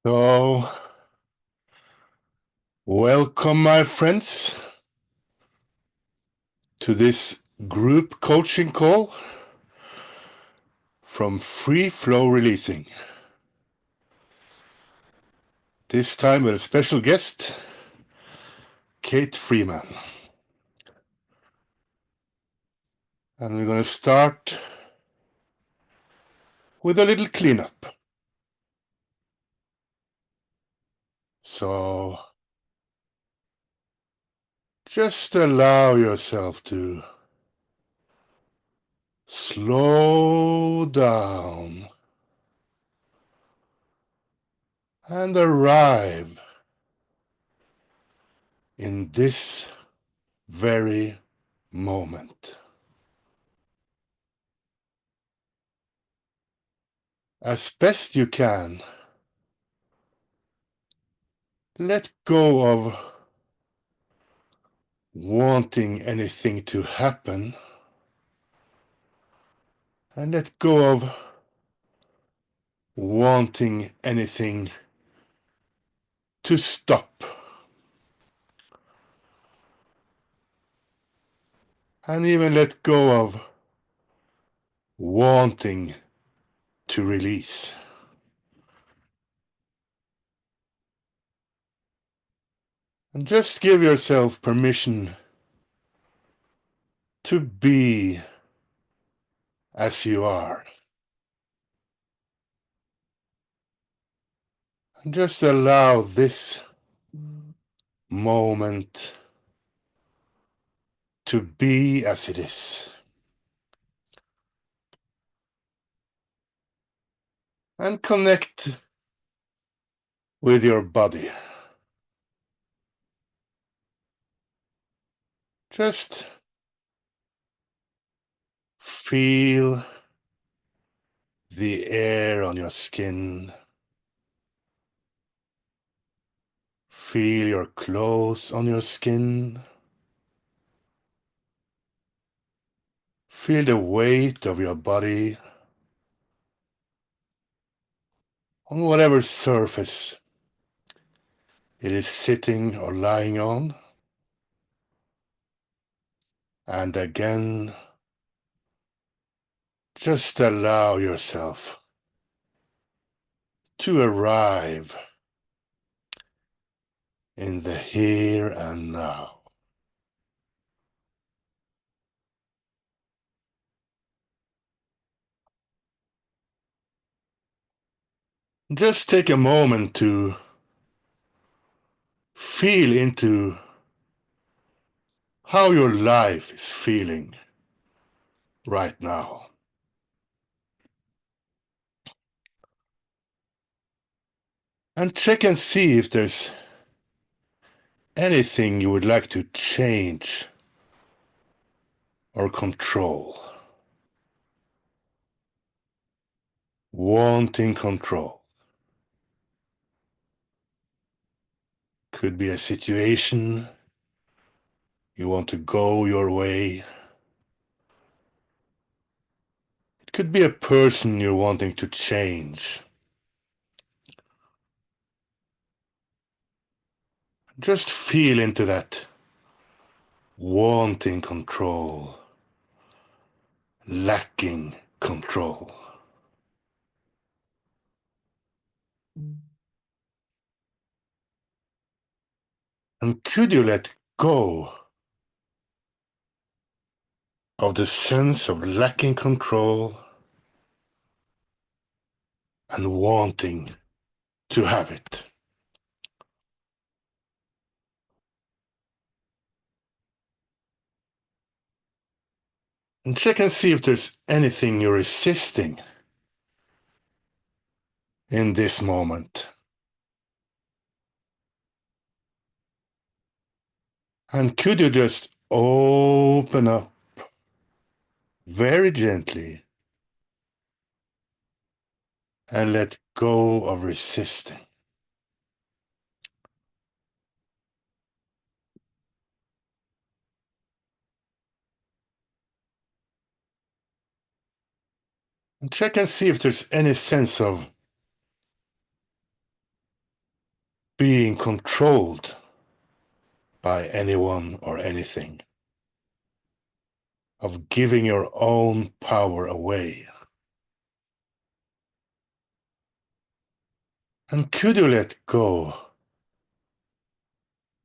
So, welcome, my friends, to this group coaching call from Free Flow Releasing. This time with a special guest, Kate Freeman. And we're going to start with a little cleanup. So, just allow yourself to slow down and arrive in this very moment. As best you can, let go of wanting anything to happen and let go of wanting anything to stop. And even let go of wanting to release. And just give yourself permission to be as you are. And just allow this moment to be as it is. And connect with your body. Just feel the air on your skin. Feel your clothes on your skin. Feel the weight of your body on whatever surface it is sitting or lying on. And again, just allow yourself to arrive in the here and now. Just take a moment to feel into how your life is feeling right now. And check and see if there's anything you would like to change or control. Wanting control. Could be a situation you want to go your way. It could be a person you're wanting to change. Just feel into that wanting control, lacking control. And could you let go of the sense of lacking control and wanting to have it? And check and see if there's anything you're resisting in this moment. And could you just open up very gently and let go of resisting? And check and see if there's any sense of being controlled by anyone or anything, of giving your own power away? And could you let go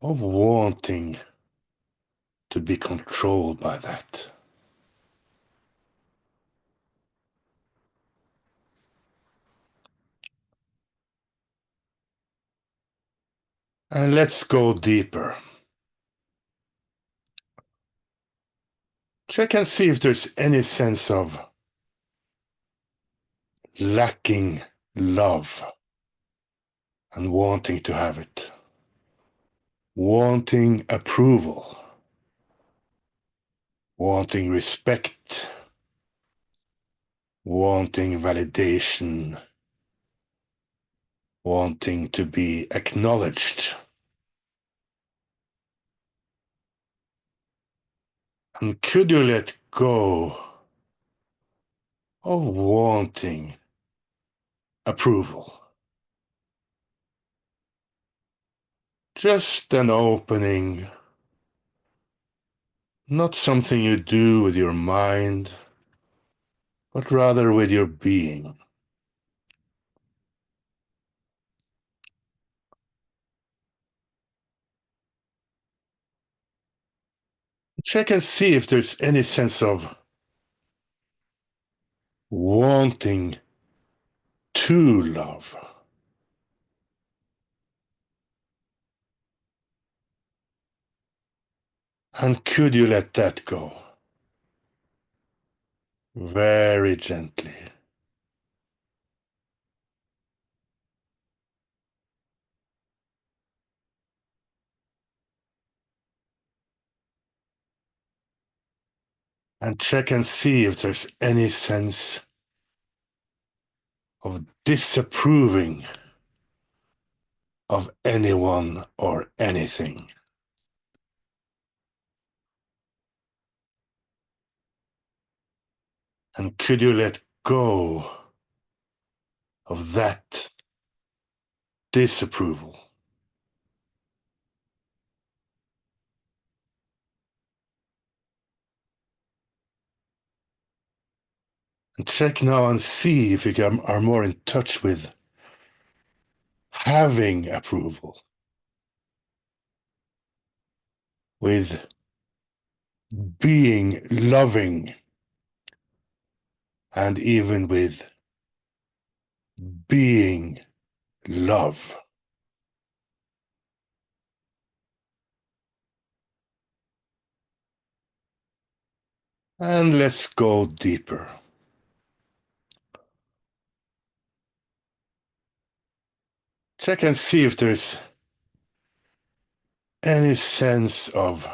of wanting to be controlled by that? And let's go deeper. Check and see if there's any sense of lacking love and wanting to have it, wanting approval, wanting respect, wanting validation, wanting to be acknowledged. And could you let go of wanting approval? Just an opening, not something you do with your mind, but rather with your being. Check and see if there's any sense of wanting to love. And could you let that go? Very gently. And check and see if there's any sense of disapproving of anyone or anything. And could you let go of that disapproval? And check now and see if you are more in touch with having approval, with being loving, and even with being love. And let's go deeper. Check and see if there's any sense of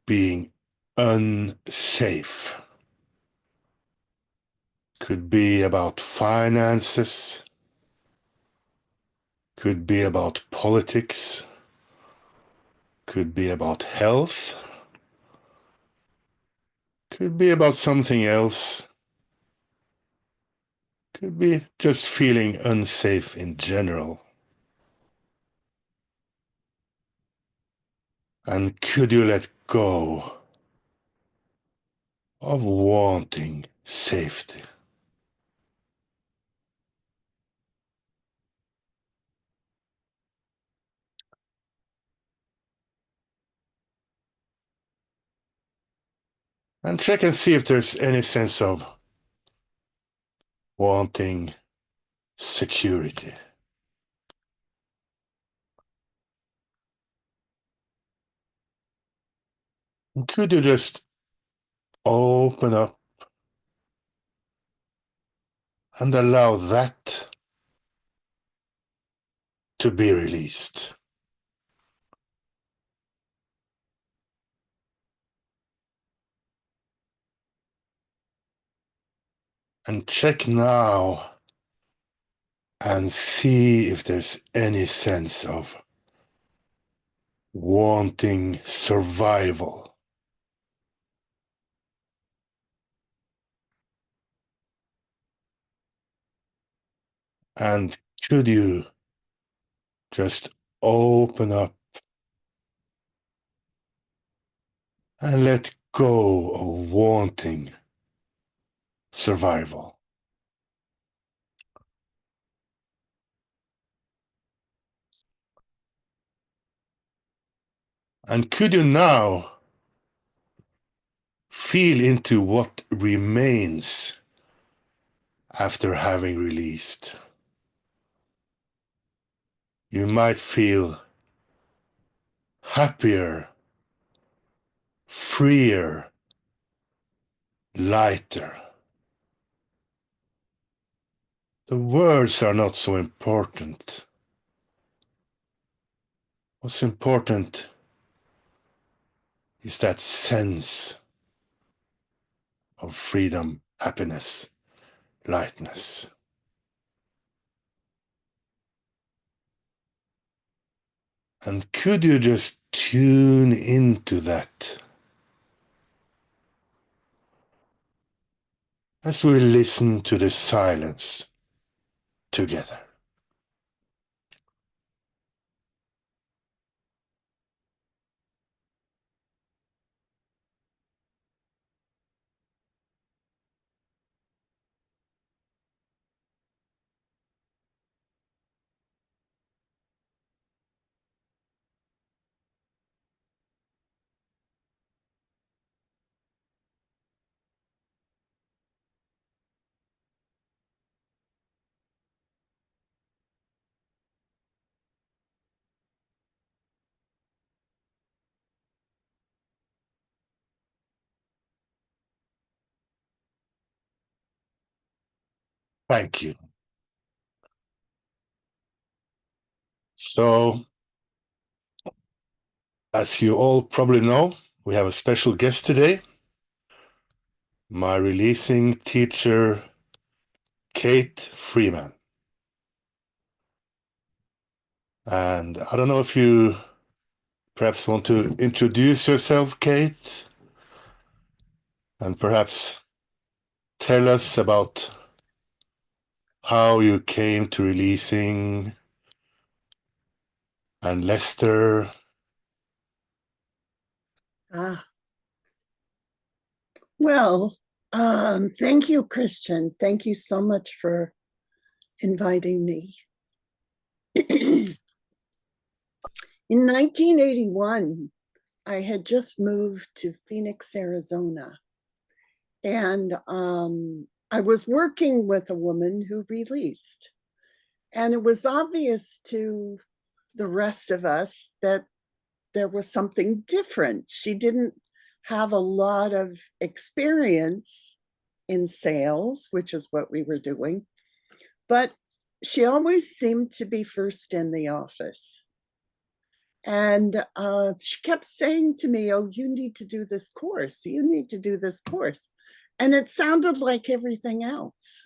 being unsafe. Could be about finances, could be about politics, could be about health, could be about something else, could be just feeling unsafe in general. And could you let go of wanting safety? And check and see if there's any sense of wanting security. And could you just open up and allow that to be released? And check now and see if there's any sense of wanting survival. And could you Just open up and let go of wanting survival. And could you now feel into what remains after having released? You might feel happier, freer, lighter. The words are not so important. What's important is that sense of freedom, happiness, lightness. And could you just tune into that as we listen to the silence together? Thank you. So, as you all probably know, we have a special guest today, my releasing teacher, Kate Freeman. And I don't know if you perhaps want to introduce yourself, Kate, and perhaps tell us about how you came to releasing and Lester. Ah, well, thank you, Christian. Thank you so much for inviting me. In 1981, I had just moved to Phoenix, Arizona, and I was working with a woman who released. And it was obvious to the rest of us that there was something different. She didn't have a lot of experience in sales, which is what we were doing, but she always seemed to be first in the office. And she kept saying to me, "Oh, you need to do this course. You need to do this course." And it sounded like everything else.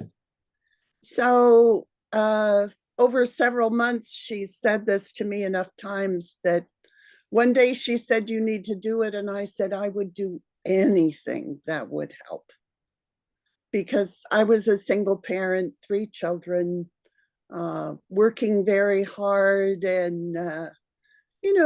So, over several months, she said this to me enough times that one day she said, "You need to do it." And I said, "I would do anything that would help." Because I was a single parent, 3 children, working very hard and,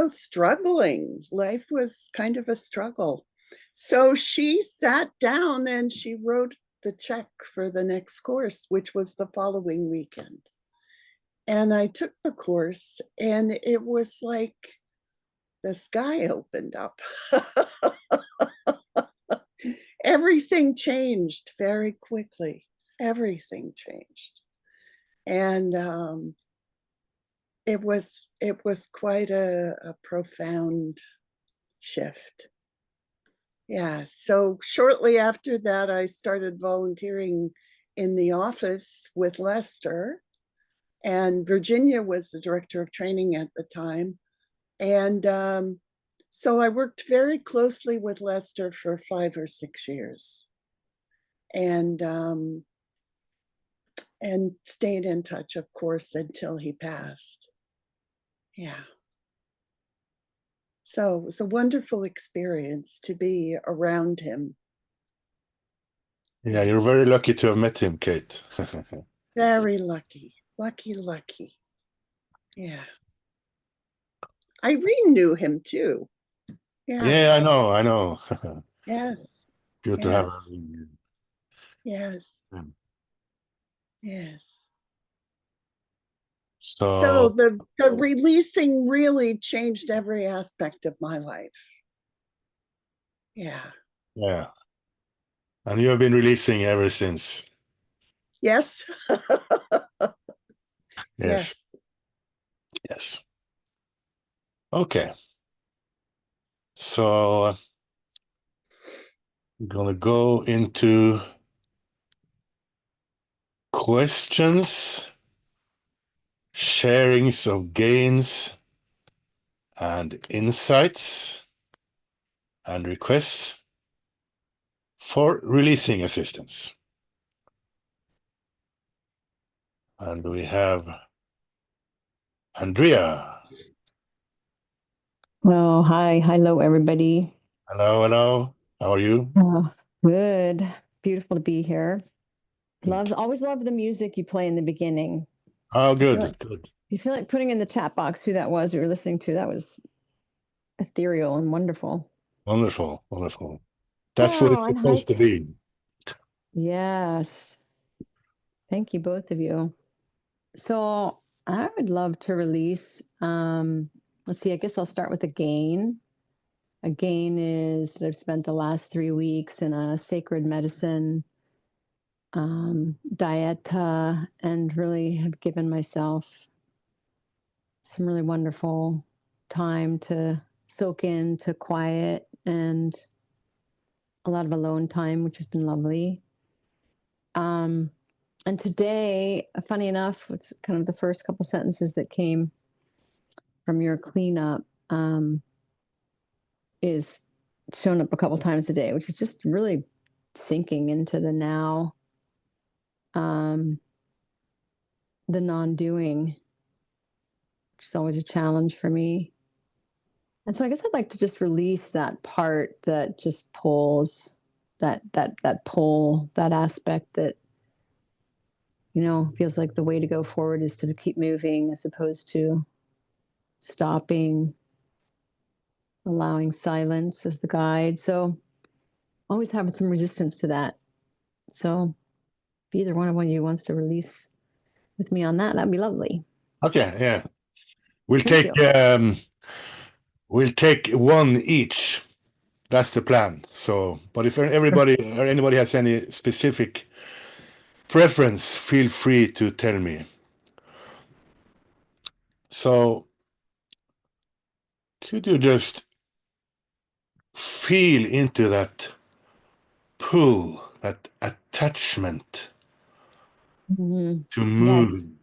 struggling. Life was kind of a struggle. So she sat down and she wrote the check for the next course, which was the following weekend. And I took the course, and it was like the sky opened up. Everything changed very quickly. Everything changed. And it was quite a profound shift. Yeah. So shortly after that, I started volunteering in the office with Lester, and Virginia was the director of training at the time. And so I worked very closely with Lester for 5 or 6 years, and stayed in touch, of course, until he passed. Yeah. So it was a wonderful experience to be around him. Yeah, you're very lucky to have met him, Kate. Very lucky, lucky, lucky. Yeah. Irene knew him too. Yeah. Yeah, I know, I know. Yes. Good to have her. Yes. Yes. Yes. So So, the releasing really changed every aspect of my life. Yeah. yeah. And you have been releasing ever since. Yes. Yes, Yes. yes. Okay. So we're gonna go into questions, sharings of gains and insights and requests for releasing assistance. And we have Andrea. Oh, hi. Hello, everybody. Hello, hello. How are you? Oh, good. Beautiful to be here. Good. Always love the music you play in the beginning. Oh, I feel like good, good. you feel like putting in the chat box who that was we were listening to. That was ethereal and wonderful. Wonderful, wonderful. That's what Oh, it's and supposed to Hike. be. Yes. Thank you, both of you. So I would love to release. Let's see, I guess I'll start with a gain. A gain is that I've spent the last 3 weeks in a sacred medicine diet and really have given myself some really wonderful time to soak in, to quiet, and a lot of alone time, which has been lovely. Um, and today, funny enough, it's kind of the first couple sentences that came from your cleanup is shown up a couple times a day, which is just really sinking into the now, um, the non-doing, which is always a challenge for me. And so I guess I'd like to just release that part that just pulls, that pull, that aspect that, feels like the way to go forward is to keep moving as opposed to stopping, allowing silence as the guide. So always having some resistance to that. So if either one of you wants to release with me on that, that'd be lovely. Okay, yeah. We'll Thank take you. we'll take one each. That's the plan. So, but if everybody or anybody has any specific preference, feel free to tell me. So, could you just feel into that pull, that attachment Mm-hmm. to Yes. moving,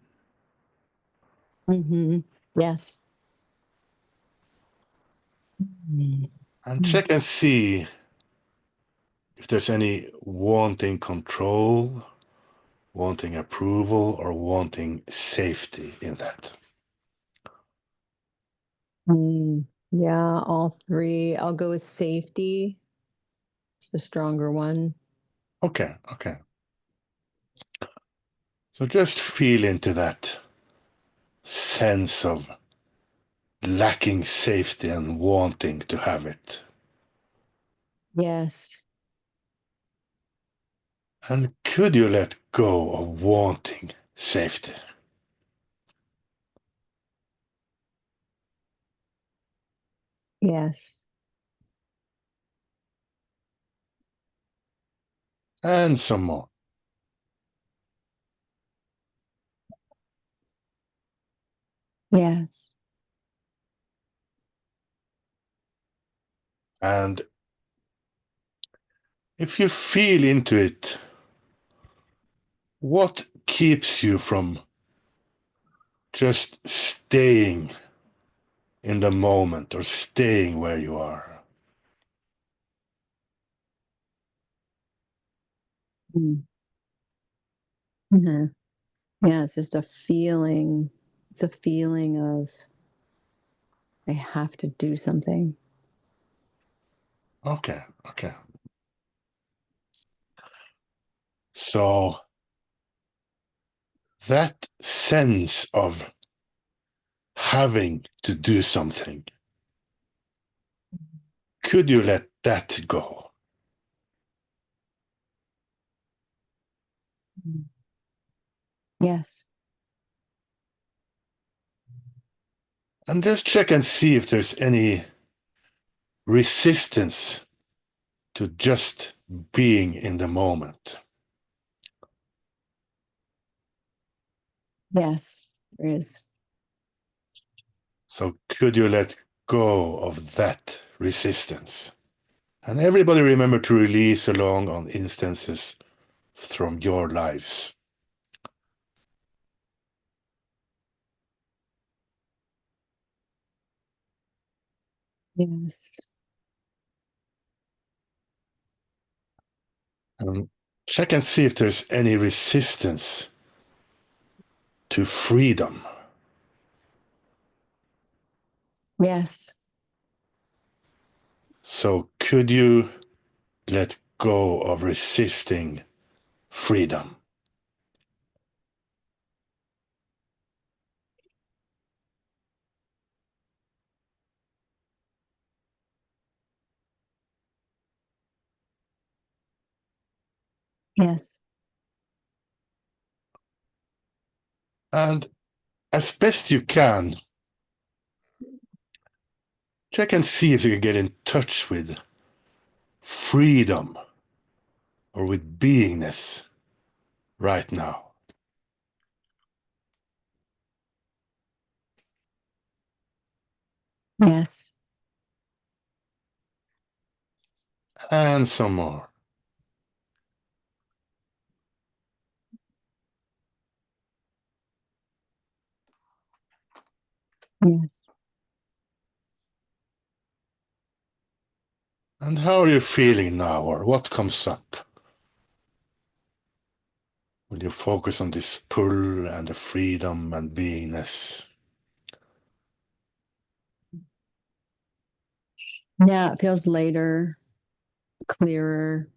Mm-hmm. Yes. and Mm-hmm. check and see if there's any wanting control, wanting approval, or wanting safety in that. Yeah, all three. I'll go with safety. It's the stronger one. Okay, okay. So just feel into that sense of lacking safety and wanting to have it. Yes. And could you let go of wanting safety? Yes. And some more. Yes. And if you feel into it, what keeps you from just staying in the moment or staying where you are? Mm-hmm. Yeah, it's just a feeling. It's a feeling of I have to do something. Okay, okay. So that sense of having to do something. Could you let that go? Yes. And just check and see if there's any resistance to just being in the moment. Yes, there is. So could you let go of that resistance? And everybody remember to release along on instances from your lives. Yes. And check and see if there's any resistance to freedom. Yes. So could you let go of resisting freedom? Yes. And as best you can, check and see if you can get in touch with freedom or with beingness right now. Yes. And some more. Yes. And how are you feeling now, or what comes up when you focus on this pull and the freedom and beingness? Yeah, it feels lighter, clearer,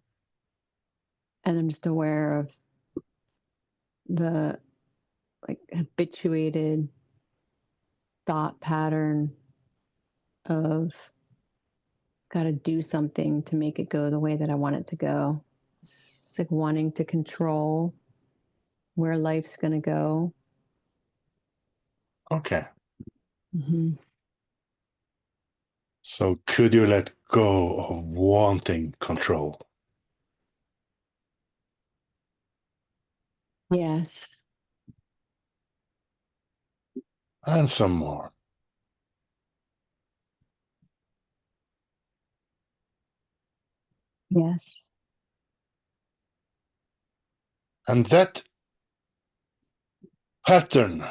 and I'm just aware of the like habituated thought pattern of got to do something to make it go the way that I want it to go. It's like wanting to control where life's going to go. Okay. Mm-hmm. So could you let go of wanting control? Yes. And some more. Yes. And that pattern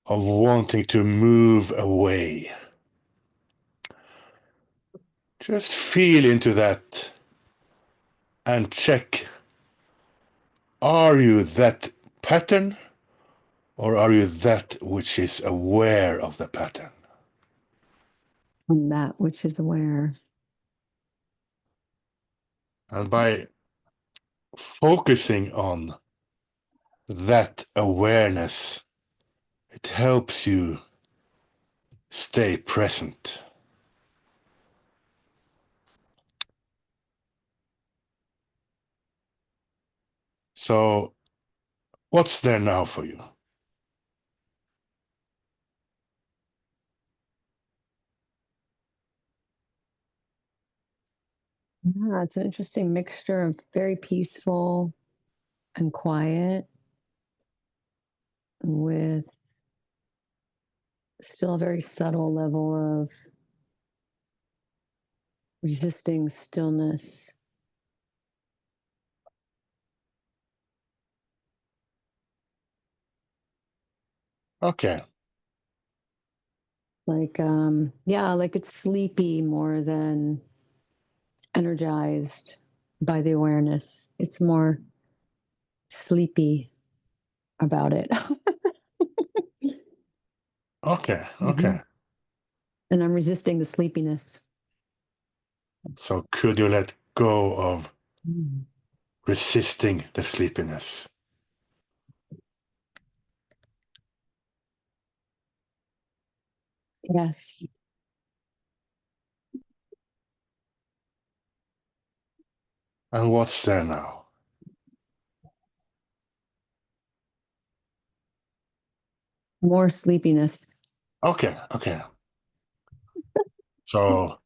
of wanting to move away, just feel into that and check, are you that pattern, or are you that which is aware of the pattern? And that which is aware. And by focusing on that awareness, it helps you stay present. So, what's there now for you? Yeah, it's an interesting mixture of very peaceful and quiet with still a very subtle level of resisting stillness. Okay. Like, yeah, like it's sleepy more than energized by the awareness. It's more sleepy about it. Okay. Mm-hmm. Okay. And I'm resisting the sleepiness. So, could you let go of Mm. resisting the sleepiness? Yes. And what's there now? More sleepiness. Okay. So,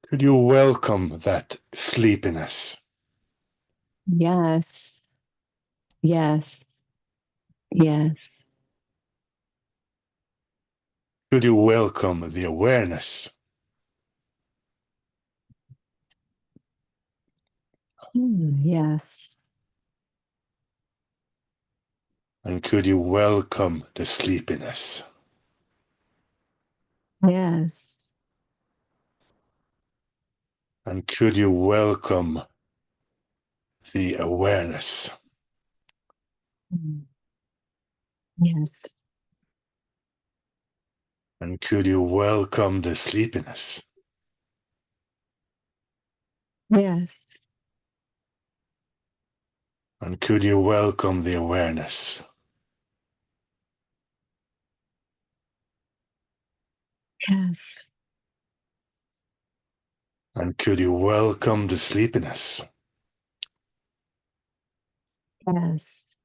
could you welcome that sleepiness? Yes. Yes. Yes. Could you welcome the awareness? Yes. And could you welcome the sleepiness? Yes. And could you welcome the awareness? Yes. And could you welcome the sleepiness? Yes. And could you welcome the awareness? Yes. And could you welcome the sleepiness? Yes.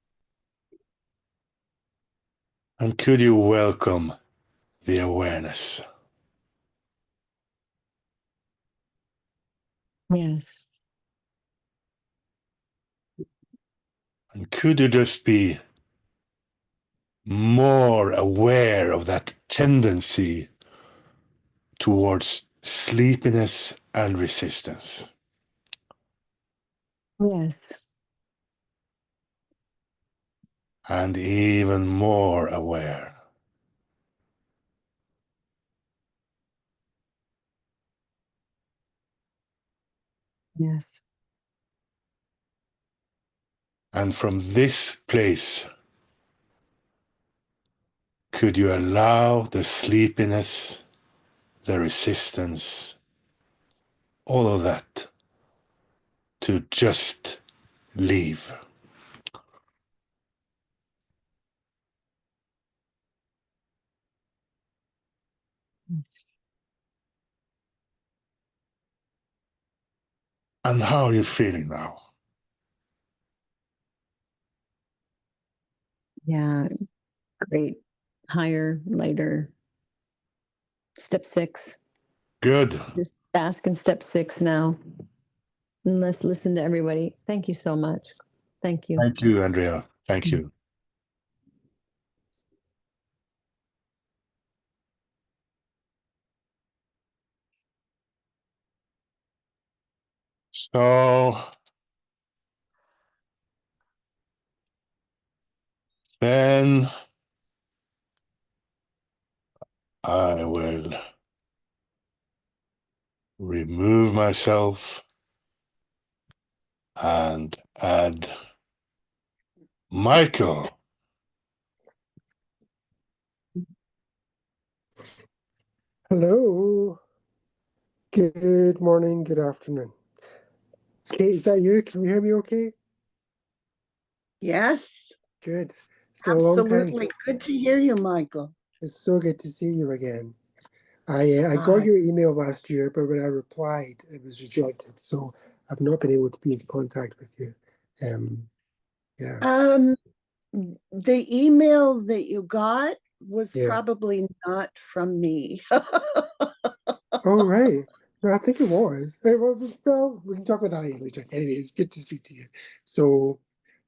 And could you welcome the awareness? Yes. And could you just be more aware of that tendency towards sleepiness and resistance? Yes. And even more aware. Yes. And from this place, could you allow the sleepiness, the resistance, all of that to just leave? Yes. And how are you feeling now? Yeah. Great. Higher, lighter. Step 6. Good. Just ask in step 6 now. And let's listen to everybody. Thank you so much. Thank you. Thank you, Andrea. Thank you. So then I will remove myself and add Michael. Hello. Good morning, good afternoon. Kate, is that you? Can you hear me okay? Yes, Good. It's been a long time. absolutely. Good to hear you, Michael. It's so good to see you again. I got your email last year, but when I replied, it was rejected. So I've not been able to be in contact with you. Yeah, Um, the email that you got was yeah. probably not from me. Oh, right. No, I think it was. Well, we can talk about that later. Anyway, it's good to speak to you. So,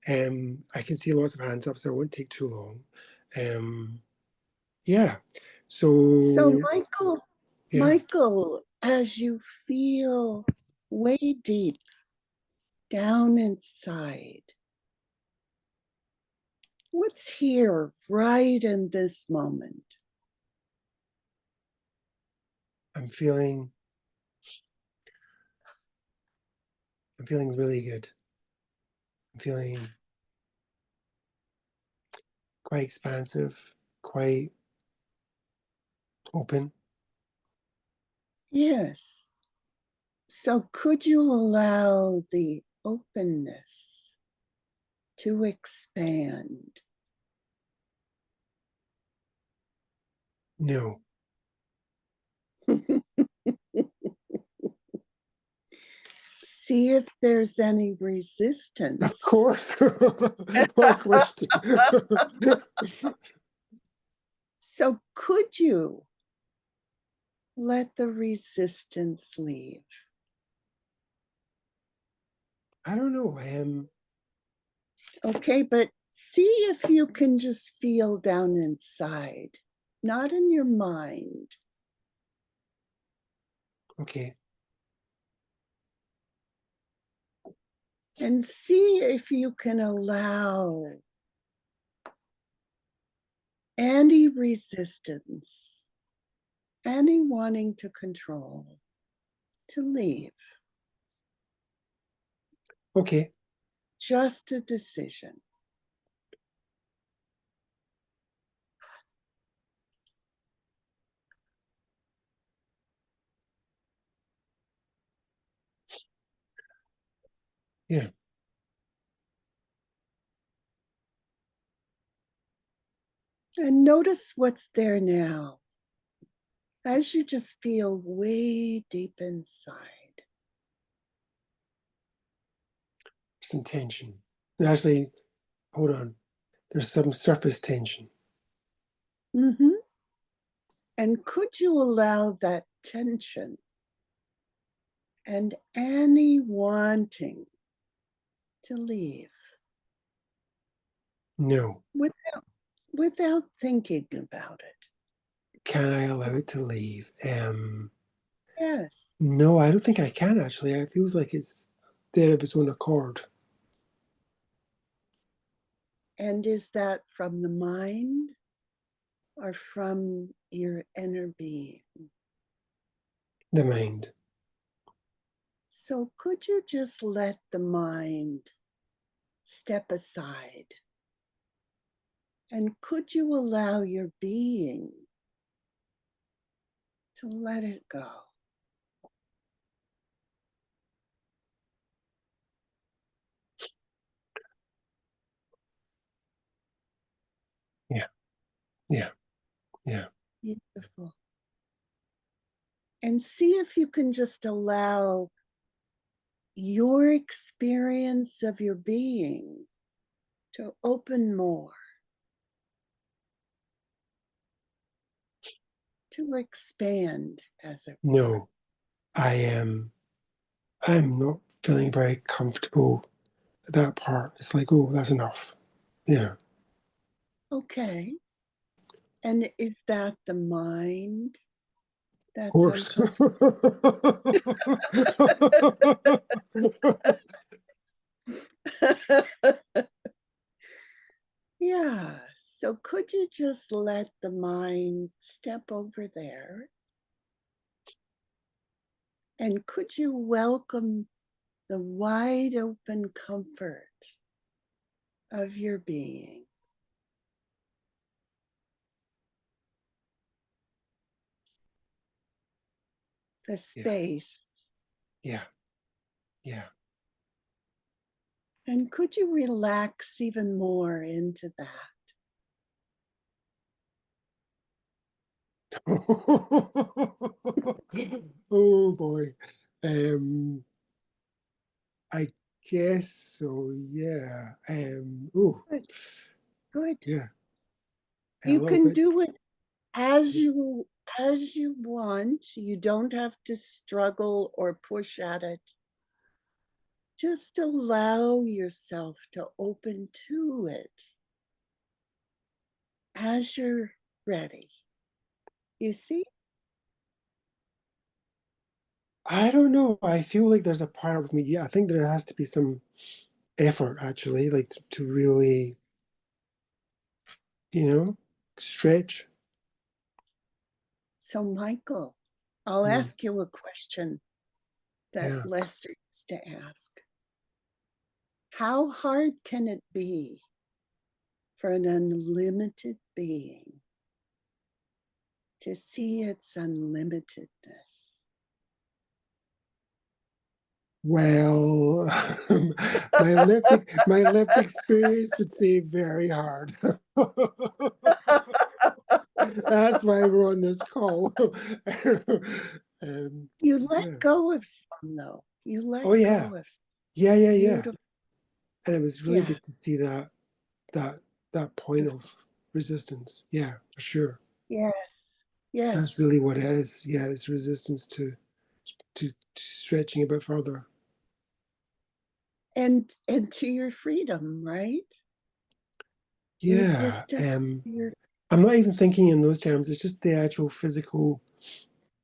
I can see lots of hands up, so it won't take too long. Yeah. So, So, yeah. Michael, as you feel way deep down inside, what's here right in this moment? I'm feeling really good. I'm feeling quite expansive, quite open. Yes. So, could you allow the openness to expand? No. See if there's any Of resistance. course. What a question. So could you let the resistance leave? I don't know. Okay, but see if you can just feel down inside, not in your mind. Okay. And see if you can allow any resistance, any wanting to control, to leave. Okay. Just a decision. Yeah. And notice what's there now as you just feel way deep inside. Some tension. Actually, hold on. There's some surface tension. Mm-hmm. And could you allow that tension and any wanting to leave No. without thinking about it? Can I allow it to leave? Yes. No, I don't think I can actually. It feels like it's there of its own accord. And is that from the mind or from your inner being? The mind. So could you just let the mind step aside? And could you allow your being to let it go? Yeah. Yeah. Yeah. Beautiful. And see if you can just allow your experience of your being to open more, to expand, as it were. No. I'm not feeling very comfortable at that part. It's like, oh, that's enough. Yeah. Okay. And is that the mind Of that's course. uncomfortable? Yeah. So could you just let the mind step over there? And could you welcome the wide open comfort of your being? The space. Yeah. Yeah. And could you relax even more into that? Oh boy. I guess so, yeah. Oh, Good. Good. yeah. A You little can bit. do it as you want. You don't have to struggle or push at it. Just allow yourself to open to it as you're ready. You see? I don't know. I feel like there's a part of me. Yeah, I think there has to be some effort actually, like to really, stretch. So, Michael, I'll Mm, ask you a question that yeah. Lester used to ask. How hard can it be for an unlimited being to see its unlimitedness? Well, my lived experience would say very hard. That's why we're on this call. You let yeah. go of some, though. You let Oh yeah, go of some. yeah. Beautiful. And it was really Yeah. good to see that point of resistance. Yeah, for sure. Yes. That's Yes. really what it is. Yeah, it's resistance to stretching a bit further. And to your freedom, right? Yeah. Resistance to your I'm not even thinking in those terms. It's just the actual physical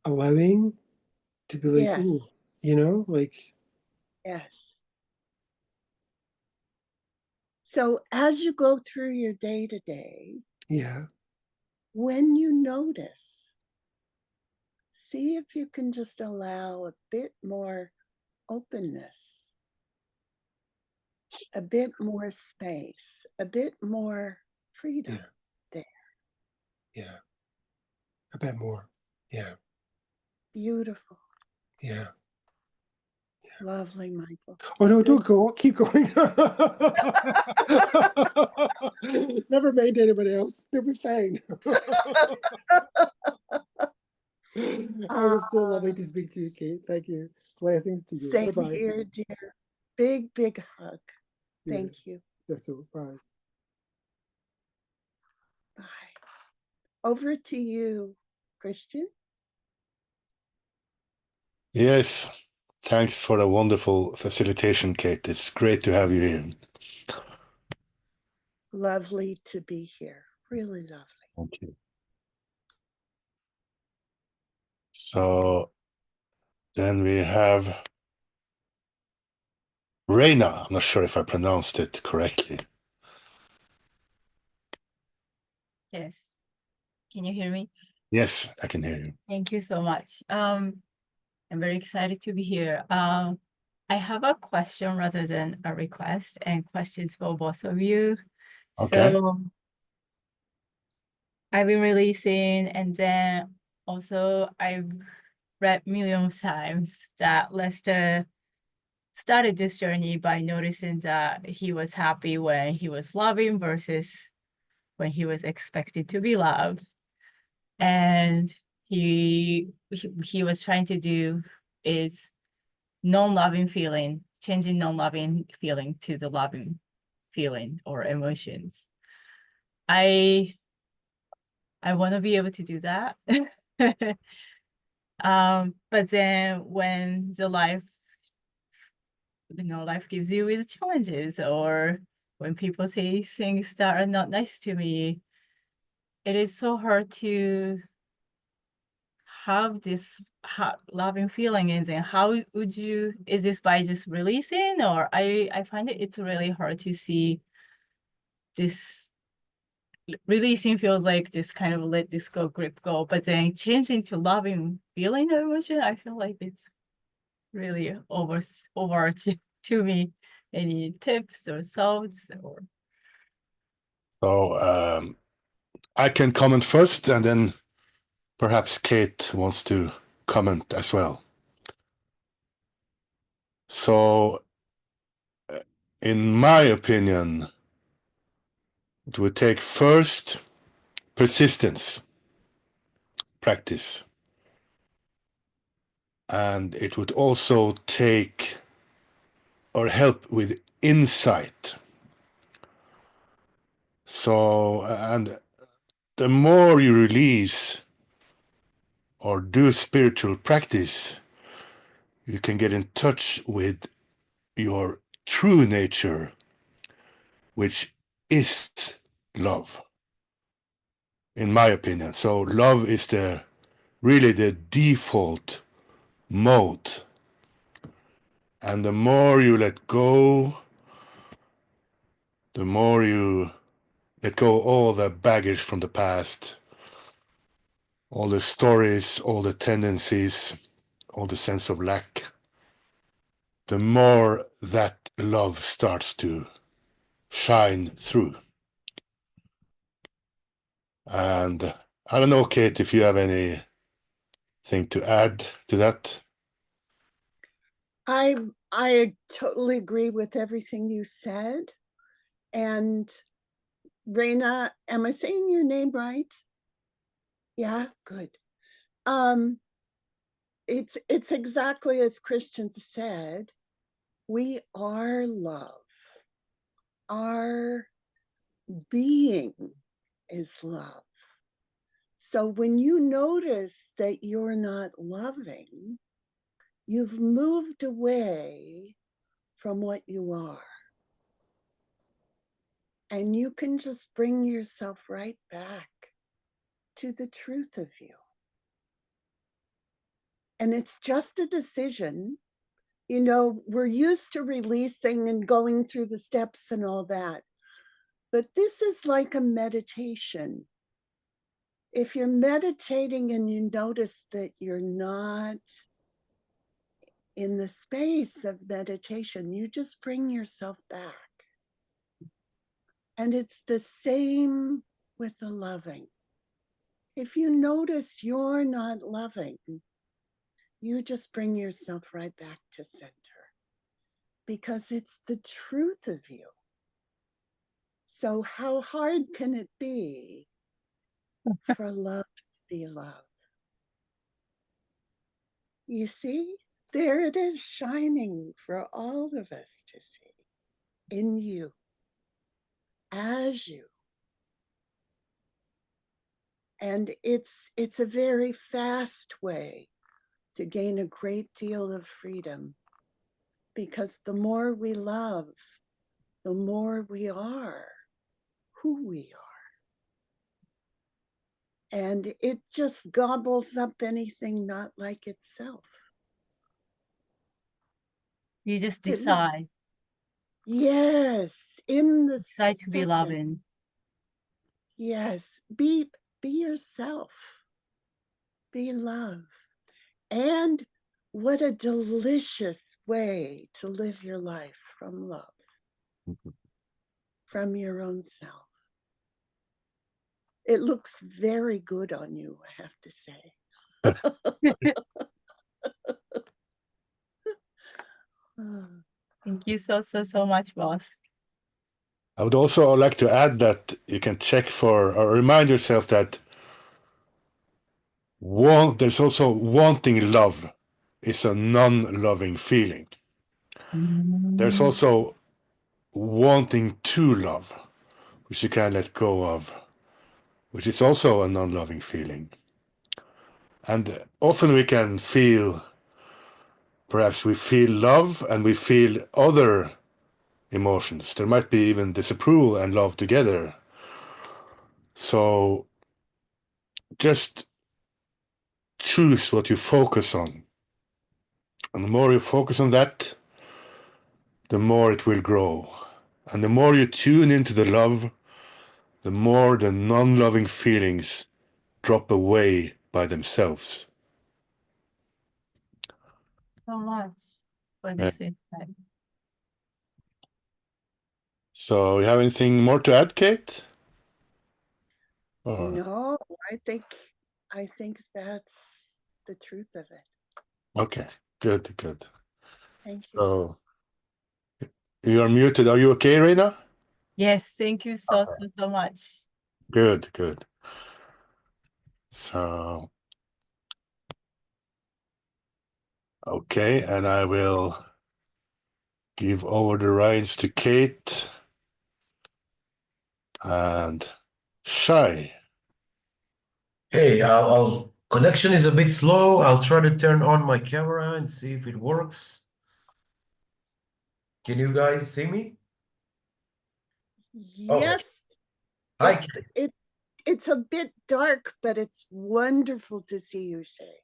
allowing to be like, oh, yes. like Yes. So as you go through your day to day, yeah, when you notice, see if you can just allow a bit more openness, a bit more space, a bit more freedom yeah, there. yeah. A bit more. Yeah, Beautiful. yeah. Lovely, Michael. Oh no, Good. don't go. Keep going. Never mind anybody else. They'll be fine. Oh, it's so lovely to speak to you, Kate. Thank you. Blessings to you. Same Bye-bye. here, dear. Big, big hug. Thank Yes, you. that's all. Bye. Bye. Over to you, Christian. Yes. Thanks for a wonderful facilitation, Kate. It's great to have you here. Lovely to be here. Really lovely. Thank you. So then we have Reina. I'm not sure if I pronounced it correctly. Yes. Can you hear me? Yes, I can hear you. Thank you so much. I'm very excited to be here. I have a question rather than a request, and questions for both of you. Okay. So I've been releasing, and then also I've read millions of times that Lester started this journey by noticing that he was happy when he was loving versus when he was expected to be loved. And he was trying to do is non-loving feeling, changing non-loving feeling to the loving feeling or emotions. I want to be able to do that. But then when the life gives you with challenges, or when people say things that are not nice to me, it is so hard to have this loving feeling. And then how would you, is this by just releasing, or I find it's really hard to see this. Releasing feels like just kind of let this go, grip go, but then changing to loving feeling or emotion, I feel like it's really overarching to me. Any tips or thoughts? Or So I can comment first, and then perhaps Kate wants to comment as well. So, in my opinion, it would take first persistence, practice, and it would also take or help with insight. So, and the more you release or do spiritual practice, you can get in touch with your true nature, which is love, in my opinion. So love is really the default mode. And the more you let go, the more you let go all the baggage from the past, all the stories, all the tendencies, all the sense of lack, the more that love starts to shine through. And I don't know, Kate, if you have anything to add to that. I totally agree with everything you said. And Reina, am I saying your name right? Yeah, good. It's exactly as Christian said. We are love. Our being is love. So when you notice that you're not loving, you've moved away from what you are. And you can just bring yourself right back to the truth of you. And it's just a decision. You know, we're used to releasing and going through the steps and all that. But this is like a meditation. If you're meditating and you notice that you're not in the space of meditation, you just bring yourself back. And it's the same with the loving. If you notice you're not loving, you just bring yourself right back to center because it's the truth of you. So how hard can it be for love to be love? You see, there it is shining for all of us to see in you, as you. And it's a very fast way to gain a great deal of freedom because the more we love, the more we are who we are. And it just gobbles up anything not like itself. You just It looks, decide yes, in the decide to be second. loving. Yes, be yourself. Be love. And what a delicious way to live your life from love, from your own self. It looks very good on you, I have to say. Thank you so much, boss. I would also like to add that you can check for or remind yourself that there's also wanting love is a non-loving feeling. There's also wanting to love, which you can let go of, which is also a non-loving feeling. And often we can feel, perhaps we feel love and we feel other emotions. There might be even disapproval and love together. So just choose what you focus on. And the more you focus on that, the more it will grow. And the more you tune into the love, the more the non-loving feelings drop away by themselves. So much for this insight. So you have anything more to add, Kate? Or... No, I think that's the truth of it. Okay, good. Thank you. So you are muted. Are you okay, Reina? Yes, thank you so much. Good. So, okay, and I will give over the reins to Kate and Shai. Hey, I'll connection is a bit slow. I'll try to turn on my camera and see if it works. Can you guys see me? Yes. Hi. It's a bit dark, but it's wonderful to see you, Shay.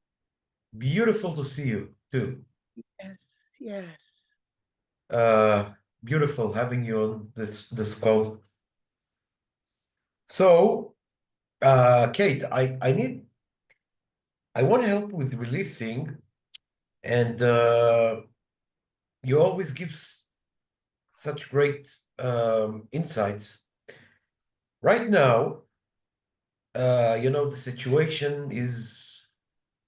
Beautiful to see you too. Yes. Beautiful having you on this call. So, Kate, I want to help with releasing, and you always give such great insights. Right now, the situation is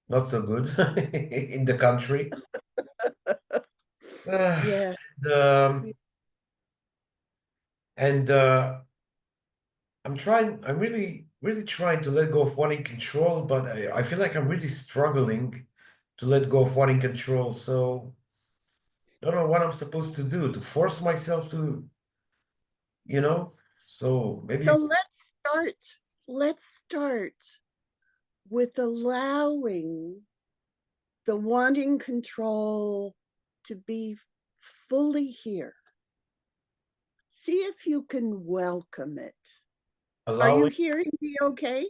not so good in the country. Yeah. And I'm really really trying to let go of wanting control, but I feel like I'm really struggling to let go of wanting control. So I don't know what I'm supposed to do to force myself to, you know? So maybe, So let's start with allowing the wanting control to be fully here. See if you can welcome it. Are you allowing hearing me okay?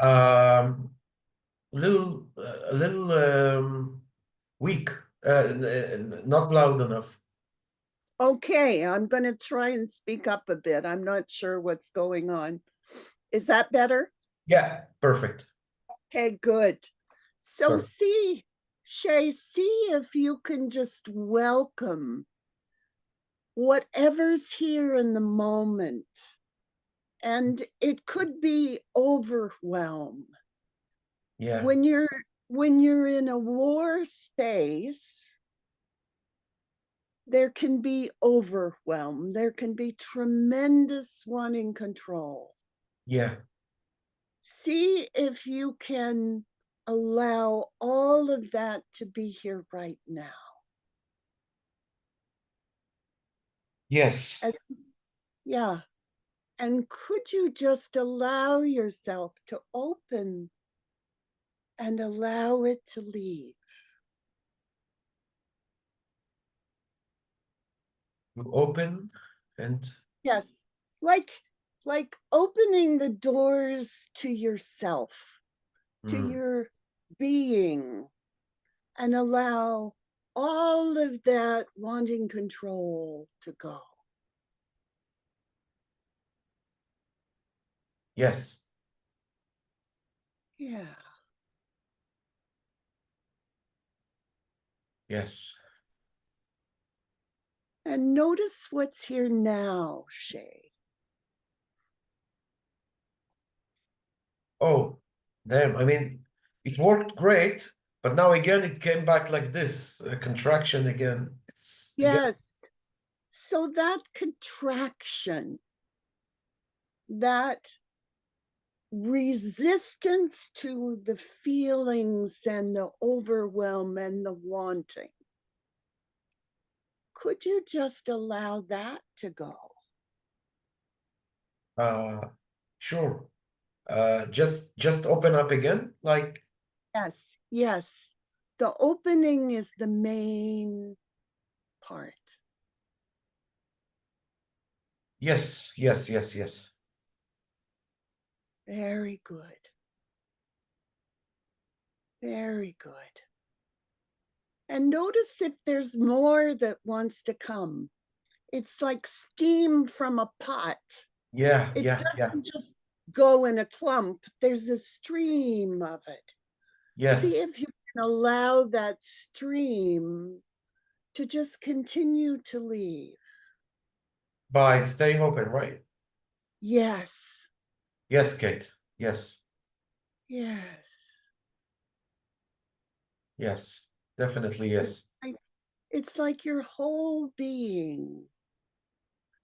um a little weak, not loud enough. Okay, I'm going to try and speak up a bit. I'm not sure what's going on. Is that better? Yeah, perfect. Okay, good. So Perfect. see, Shay, see if you can just welcome whatever's here in the moment. And it could be overwhelm. Yeah, When you're in a war space, there can be overwhelm. There can be tremendous wanting control. yeah, See if you can allow all of that to be here right now. yes. Yeah. And could you just allow yourself to open and allow it to leave? You open and Yes. Like opening the doors to yourself, to mm, your being, and allow all of that wanting control to go. yes, Yeah. yes. And notice what's here now, Shay. Oh, damn. I mean, it worked great, but now again it came back like this, a contraction again. It's again, Yes. So that contraction, that resistance to the feelings and the overwhelm and the wanting, could you just allow that to go? uh, sure. Just open up again, like Yes, yes. The opening is the main part. yes, yes, yes, yes. Very good. Very good. And notice if there's more that wants to come. It's like steam from a pot. Yeah, It yeah, yeah. doesn't just go in a clump, there's a stream of it. See Yes. if you can allow that stream to just continue to leave. By staying open, right? Yes, Yes, Kate. Yes, yes. yes. Definitely It's yes. like, it's like your whole being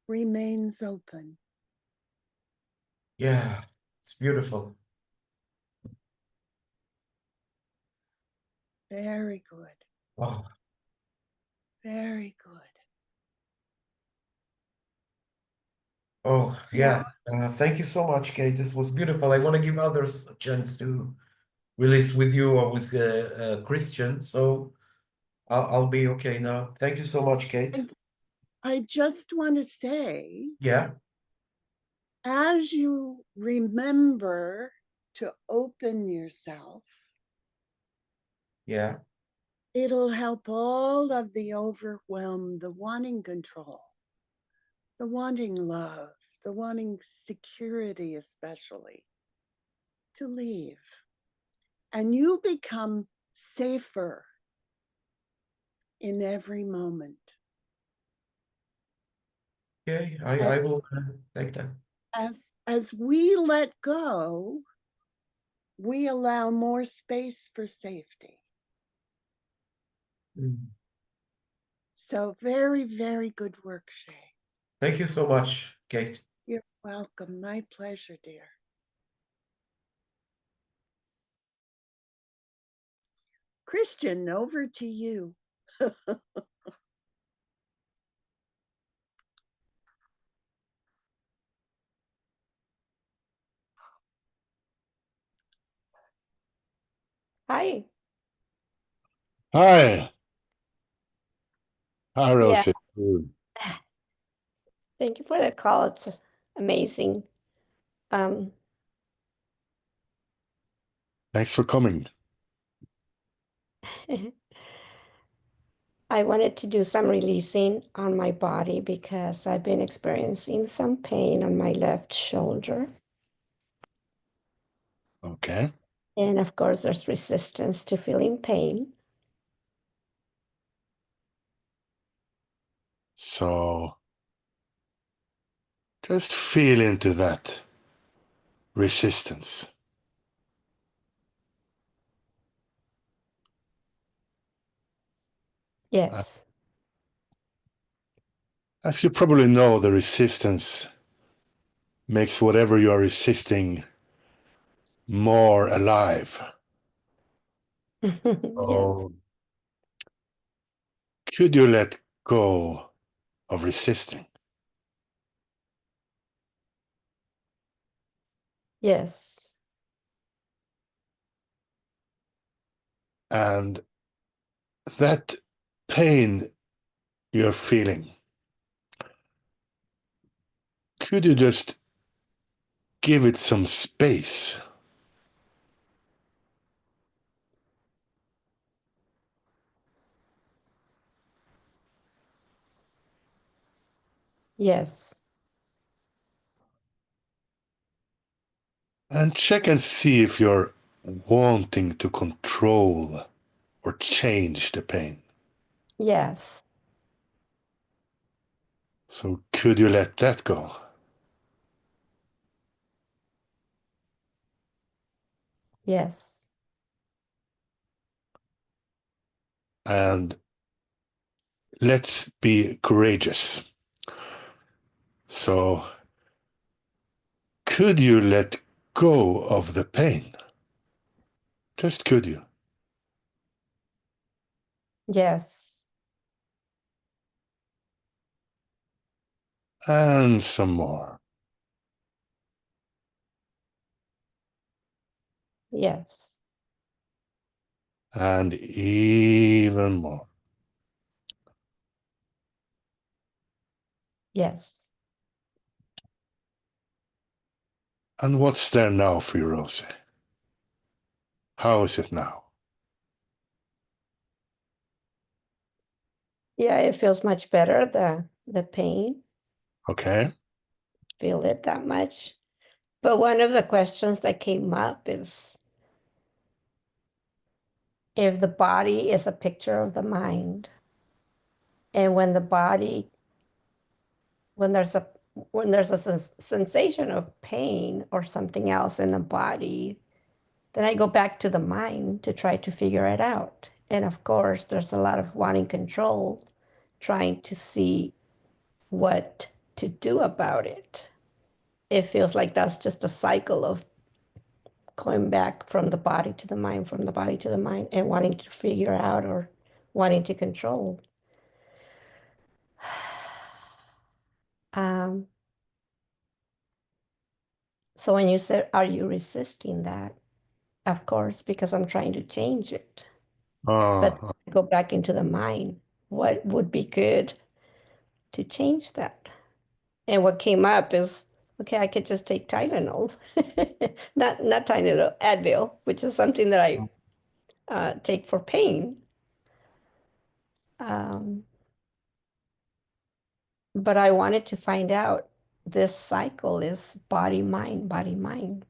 remains open. Yeah, it's beautiful. Very good. Oh, Very good. oh, Now, yeah. Thank you so much, Kate. This was beautiful. I want to give others a chance to release with you or with Christian. So I'll be okay now. Thank you so much, Kate. I just want to say, Yeah, as you remember to open yourself, yeah, it'll help all of the overwhelm, the wanting control, the wanting love, the wanting security, especially, to leave. And you become safer in every moment. okay. And I will take that. as we let go, we allow more space for safety. Mm. So very, very good work, Shay. Thank you so much, Kate. You're welcome. My pleasure, dear. Christian, over to you. Hi. Hi. Hi, Yeah. Rosie. Thank you for the call. It's amazing. Thanks for coming. I wanted to do some releasing on my body because I've been experiencing some pain on my left shoulder. Okay. And of course, there's resistance to feeling pain. So just feel into that resistance. Yes. As you probably know, the resistance makes whatever you are resisting more alive. Yes. So could you let go of resisting? Yes. And that pain you're feeling, could you just give it some space? Yes. And check and see if you're wanting to control or change the pain. Yes. So could you let that go? Yes. And let's be courageous. So could you let go of the pain? Just could you? Yes. And some more. Yes. And even more. Yes. And what's there now for you, Rosie? How is it now? Yeah, it feels much better, the pain. Okay. Feel it that much. But one of the questions that came up is if the body is a picture of the mind, and when the body, when there's a sensation of pain or something else in the body, then I go back to the mind to try to figure it out. And of course, there's a lot of wanting control, trying to see what to do about it. It feels like that's just a cycle of going back from the body to the mind, from the body to the mind, and wanting to figure out or wanting to control. Um, so when you said, are you resisting that? Of course, because I'm trying to change it. But Uh, go back into the mind. What would be good to change that? And what came up is, okay, I could just take Tylenol, not Tylenol, Advil, which is something that I take for pain. Um, but I wanted to find out this cycle is body, mind, body, mind.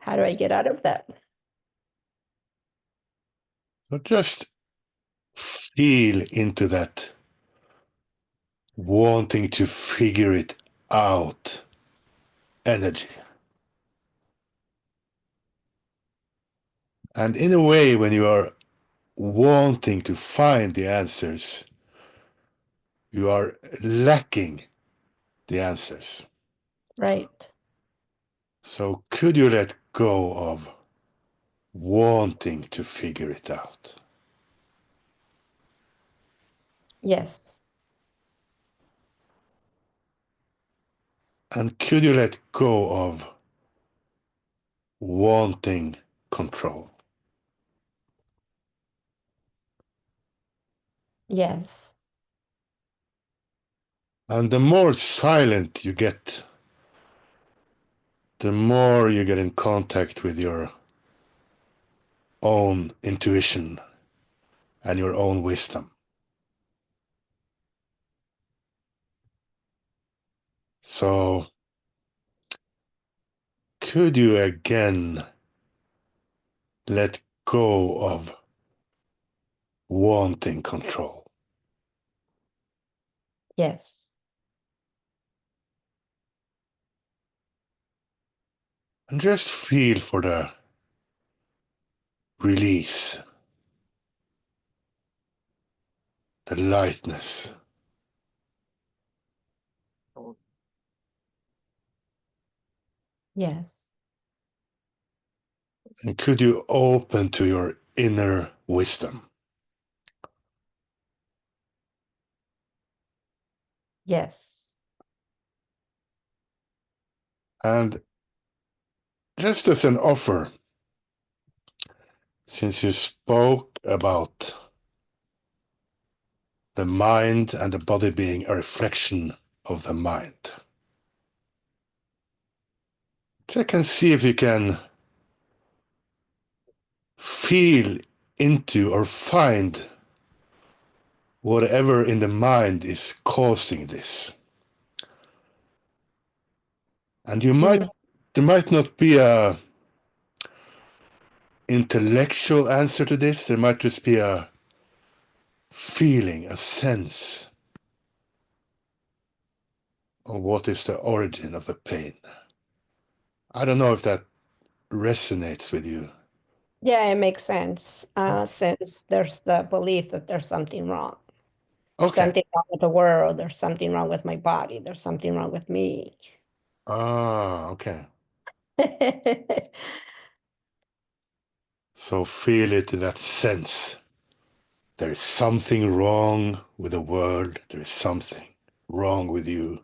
How do I get out of that? so just feel into that wanting to figure it out energy. And in a way, when you are wanting to find the answers, you are lacking the answers. Right. So could you let go of wanting to figure it out. Yes. And could you let go of wanting control? Yes. And the more silent you get, the more you get in contact with your own intuition and your own wisdom. So, could you again let go of wanting control? Yes. And just feel for the release, the lightness. Yes. And could you open to your inner wisdom? Yes. And just as an offer, since you spoke about the mind and the body being a reflection of the mind, check and see if you can feel into or find whatever in the mind is causing this. And there might not be a intellectual answer to this. There might just be a feeling, a sense of what is the origin of the pain. I don't know if that resonates with you. Yeah, it makes sense. Since there's the belief that there's something wrong. There's Okay. something wrong with the world. There's something wrong with my body. There's something wrong with me. Ah, okay. So feel it in that sense. There is something wrong with the world. There is something wrong with you.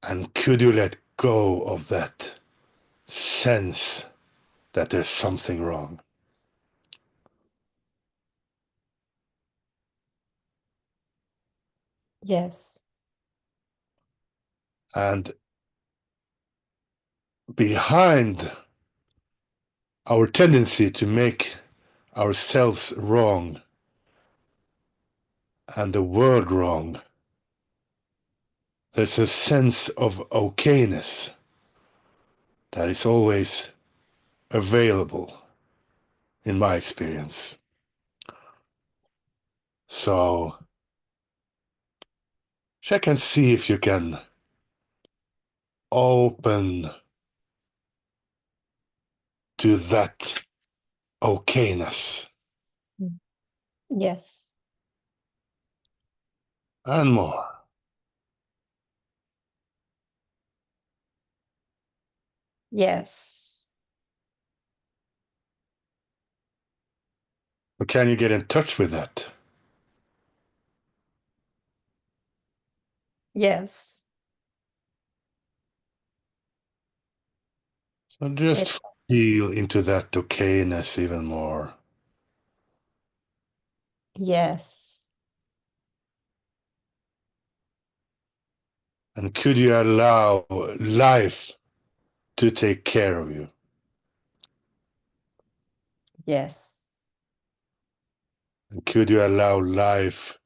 And could you let go of that sense that there's something wrong? Yes. And behind our tendency to make ourselves wrong and the world wrong, there's a sense of okayness that is always available in my experience. So check and see if you can open to that okayness Yes. and more. Yes. But can you get in touch with that? Yes. So It, just feel into that okayness even more. yes. And could you allow life to take care of you? Yes. And could you allow life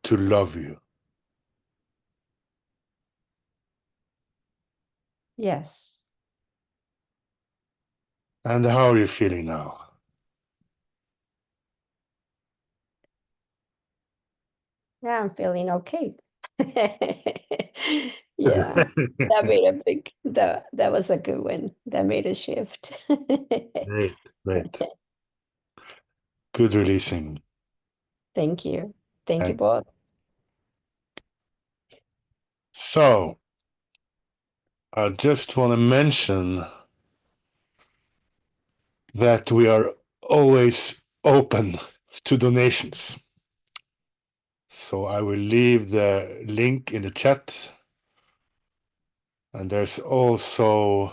to love you? Yes. And how are you feeling now? Yeah, I'm feeling okay. Yeah. That made a big that was a good one. That made a shift. Great, great. Good releasing. Thank you. Thank you And both. so I just want to mention that we are always open to donations. So I will leave the link in the chat. And there's also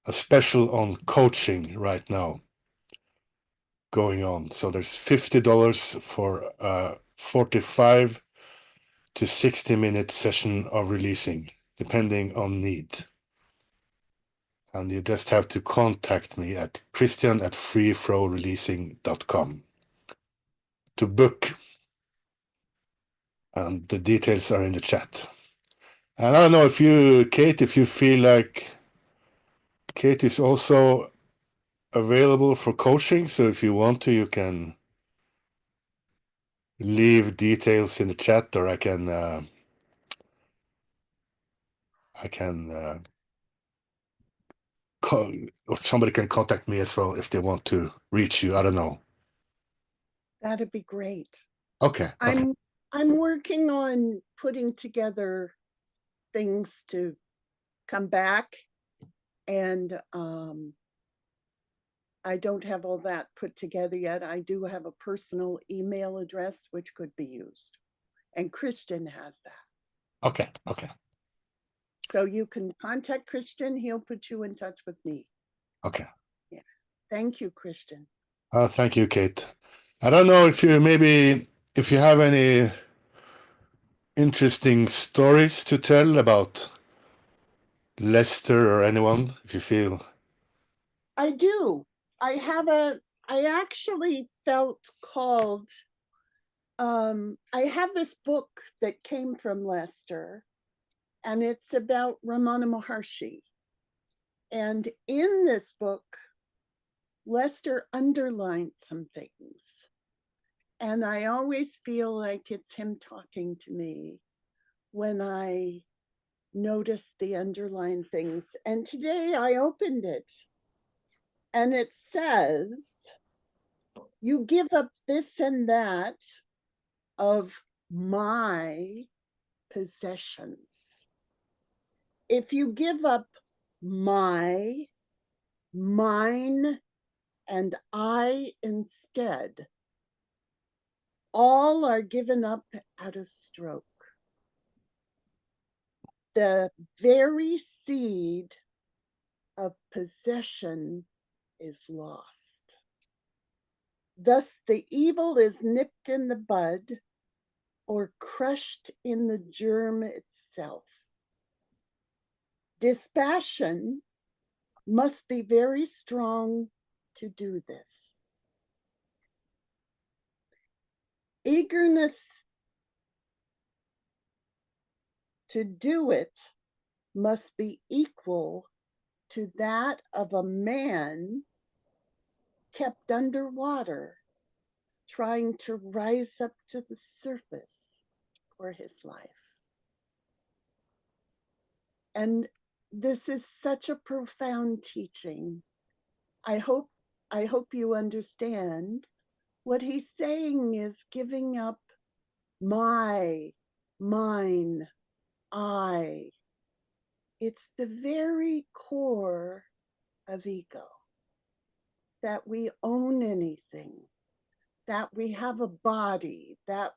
a special on coaching right now going on. So there's $50 for a 45 to 60-minute session of releasing, depending on need. And you just have to contact me at christian@freeflowreleasing.com to book. And the details are in the chat. And I don't know if you, Kate, if you feel like Kate is also available for coaching. So if you want to, you can leave details in the chat, or I can call, or somebody can contact me as well if they want to reach you. I don't know. That'd be great. Okay. I'm working on putting together things to come back, and I don't have all that put together yet. I do have a personal email address which could be used, and Christian has that. Okay. So you can contact Christian. He'll put you in touch with me. Okay. Yeah. Thank you, Christian. Thank you, Kate. I don't know if you have any interesting stories to tell about Lester or anyone, if you feel. I do. I actually felt called. I have this book that came from Lester, and it's about Ramana Maharshi. And in this book, Lester underlined some things. And I always feel like it's him talking to me when I notice the underlined things. And today I opened it, and it says, you give up this and that of my possessions. If you give up my, mine, and I instead, all are given up at a stroke. The very seed of possession is lost. Thus, the evil is nipped in the bud or crushed in the germ itself. Dispassion must be very strong to do this. Eagerness to do it must be equal to that of a man kept underwater, trying to rise up to the surface for his life. And this is such a profound teaching. I hope you understand. What he's saying is giving up my, mine, I. It's the very core of ego, that we own anything, that we have a body, that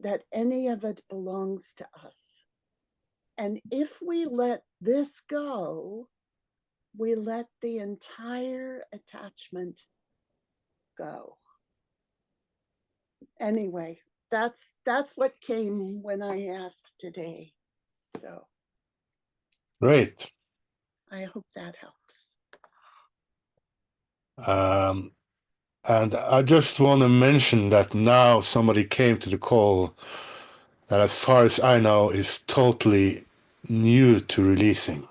that any of it belongs to us. And if we let this go, we let the entire attachment go. Anyway, that's what came when I asked today. So Great. I hope that helps. And I just want to mention that now somebody came to the call that, as far as I know, is totally new to releasing.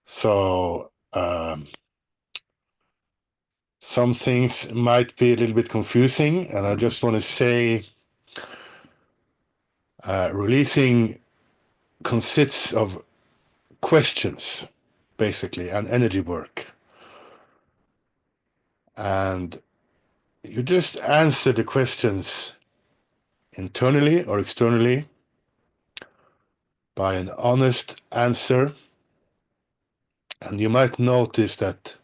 So some things might be a little bit confusing, and I just want to say releasing consists of questions, basically, and energy work. And you just answer the questions internally or externally, by an honest answer, and you might notice that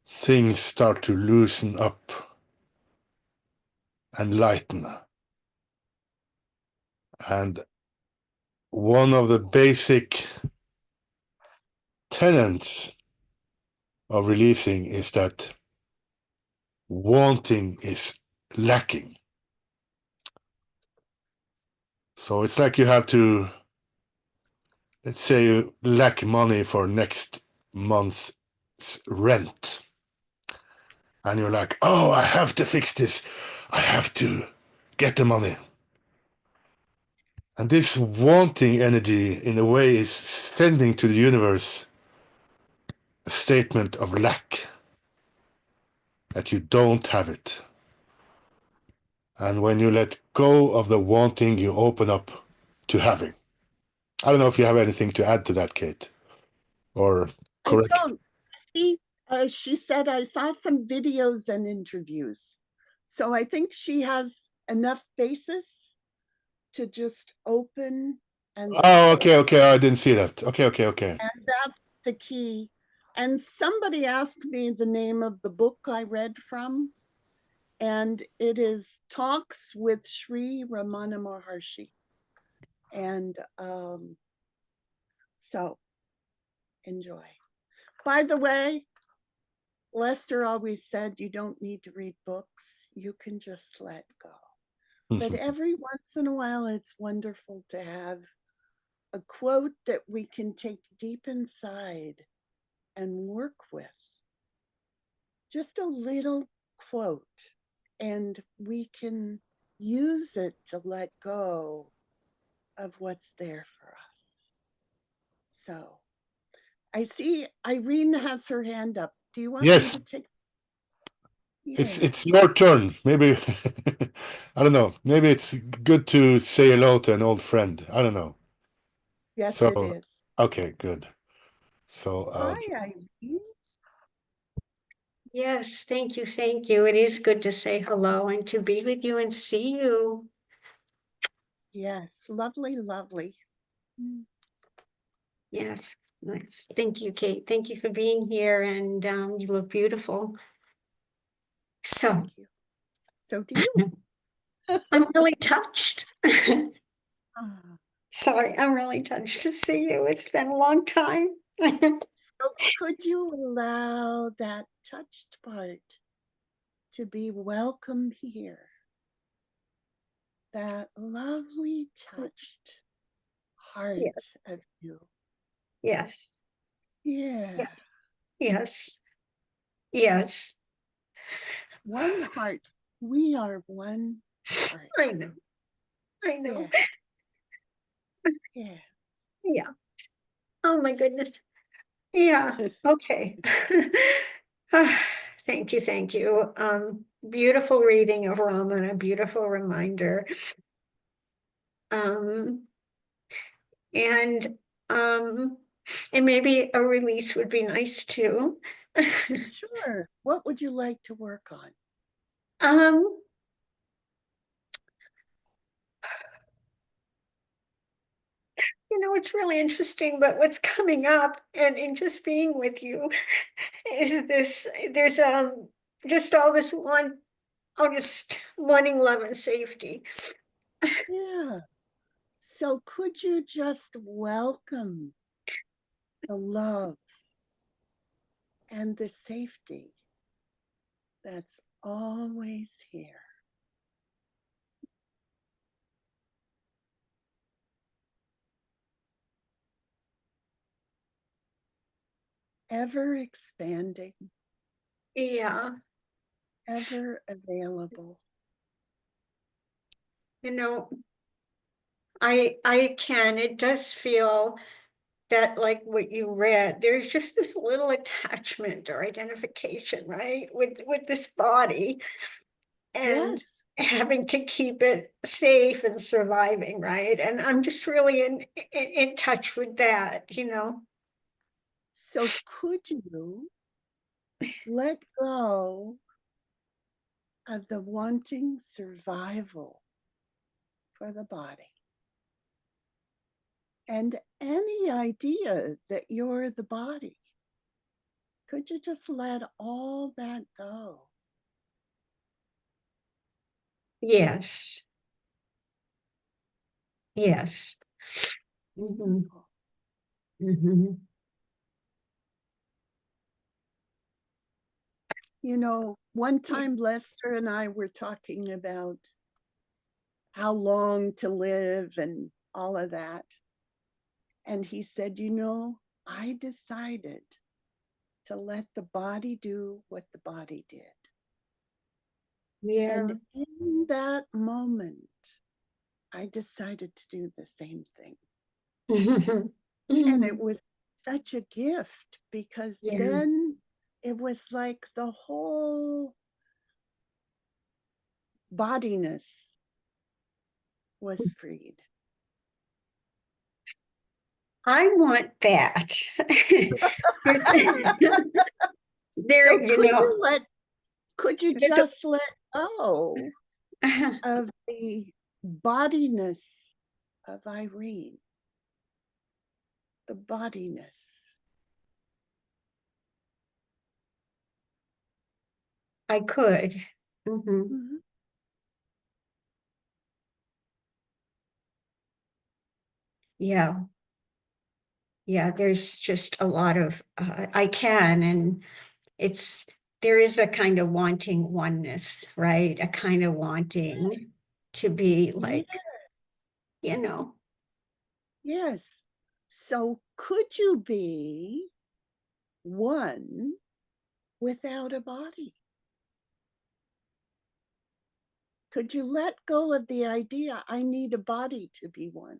things start to loosen up and lighten. And one of the basic tenets of releasing is that wanting is lacking. So it's like you have to, let's say you lack money for next month's rent. And you're like, oh, I have to fix this. I have to get the money. And this wanting energy, in a way, is sending to the universe a statement of lack, that you don't have it. And when you let go of the wanting, you open up to having. I don't know if you have anything to add to that, Kate, or I correct. don't. See, she said, I saw some videos and interviews. So I think she has enough basis to just open and let Oh, go. okay. I didn't see that. Okay. And that's the key. And somebody asked me the name of the book I read from, and it is Talks with Sri Ramana Maharshi. And so enjoy. By the way, Lester always said you don't need to read books, you can just let go. But every once in a while, it's wonderful to have a quote that we can take deep inside and work with. Just a little quote, and we can use it to let go of what's there for us. So I see Irene has her hand up. Do you want Yes, me to take? it's your turn. Maybe I don't know. Maybe it's good to say hello to an old friend. I don't know. Yes, So it is. okay, good. So Hi, Irene. Yes, thank you, thank you. It is good to say hello and to be with you and see you. Yes, lovely, lovely. Yes, thank you, Kate. Thank you for being here, and you look beautiful. So Thank you. So do you. I'm really touched. Ah, Sorry, I'm really touched to see you. It's been a long time. so could you allow that touched part to be welcome here? That lovely touched heart Yes. of you. Yes, Yeah. yes, yes. One heart. We are one heart. I know. I know. Yeah. Yeah. Oh my goodness. Yeah. Okay. Thank you, thank you. Beautiful reading of Raman, a beautiful reminder. Um, and um, and maybe a release would be nice too. Sure. What would you like to work on? Um, it's really interesting, but what's coming up and in just being with you is there's just all this just wanting love and safety. Yeah. So could you just welcome the love and the safety that's always here? Ever expanding, Yeah. ever available. It does feel that, like what you read, there's just this little attachment or identification, right? With this body and Yes. having to keep it safe and surviving, right? And I'm just really in touch with that. So could you let go of the wanting survival for the body and any idea that you're the body. Could you just let all that go? Yes. Yes. Mhm. Mhm. You know, one time Lester and I were talking about how long to live and all of that. And he said, you know, I decided to let the body do what the body did. Yeah. And in that moment, I decided to do the same thing. And it was such a gift because Yeah. then it was like the whole bodiness was freed. I want that. There, So you know, could you there's a- just let go of the bodiness of Irene? The bodiness. I could. Mhm. Mhm. Yeah. Yeah, there's just a lot of, I can, and there is a kind of wanting oneness, right? A kind of wanting to be like, you know, Yes. So could you be one without a body? Could you let go of the idea, I need a body to be one?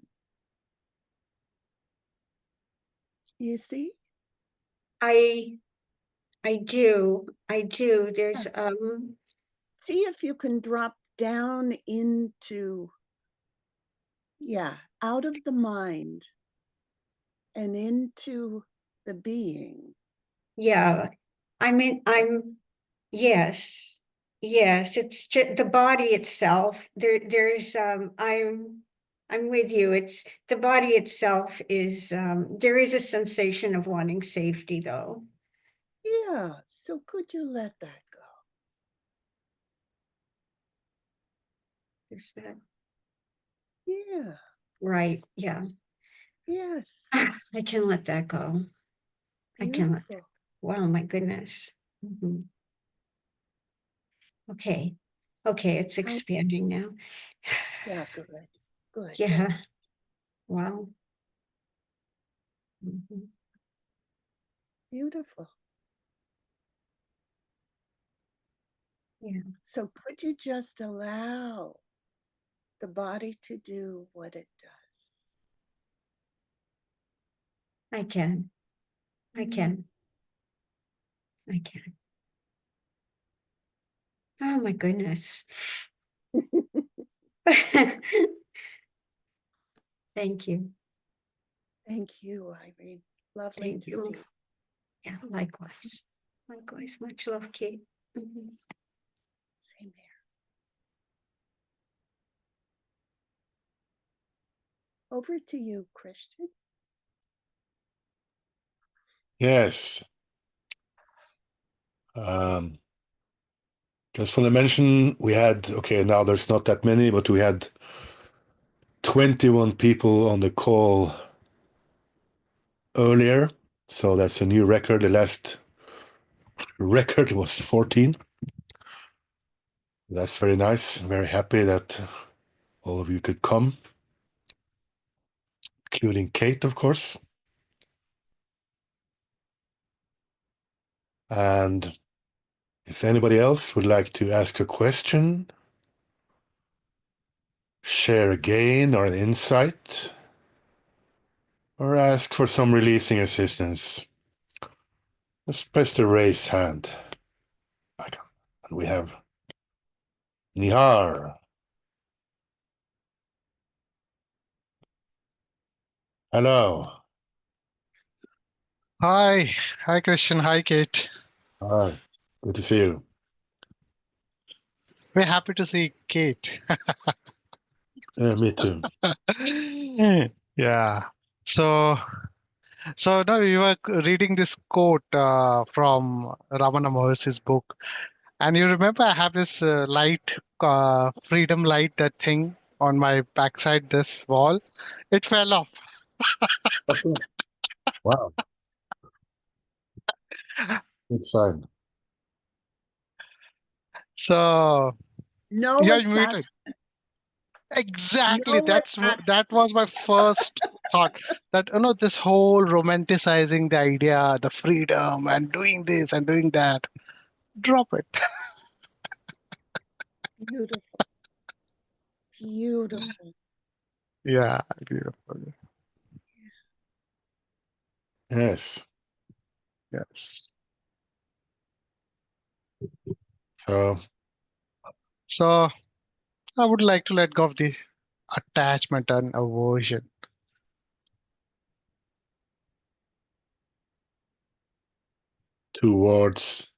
You see? I do. There's, See if you can drop down into, out of the mind and into the being. yeah, yes, it's just the body itself. I'm with you. It's the body itself is, there is a sensation of wanting safety though. Yeah. So could you let that go? Is that Yeah. right? Yeah. Yes. I can let that go. I can let that. Beautiful. Wow, my goodness. Mhm. Okay. Okay, it's How- expanding now. Yeah, good. Good. Yeah. Wow. Mhm. Beautiful. Yeah, So could you just allow the body to do what it does? I can. I can. I can. Oh my goodness. Thank you. Thank you, Irene. Lovely Thank to you. see. Yeah, likewise. Likewise. Much love, Kate. Mhm. Same here. Over to you, Christian. Yes. Just want to mention we had, okay, now there's not that many, but we had 21 people on the call earlier. So that's a new record. The last record was 14. That's very nice. I'm very happy that all of you could come, including Kate, of course. And if anybody else would like to ask a question, share a gain or an insight, or ask for some releasing assistance, just press the raise hand icon. And we have Nihar. Hello. Hi, hi Christian, hi Kate. Hi. Good to see you. We're happy to see Kate. Yeah, me too. Yeah. So, so now you were reading this quote from Ramana Maharshi's book, and you remember I have this light, freedom light, that thing on my backside, this wall. It fell off. Okay. Wow. Good sign. So No yeah, you muted. attachment. Exactly. No That attachment. was my first thought. That this whole romanticizing the idea, the freedom, and doing this and doing that. Drop it. Beautiful. Beautiful. Yeah, beautiful. Yes. Yes. So So I would like to let go of the attachment and aversion towards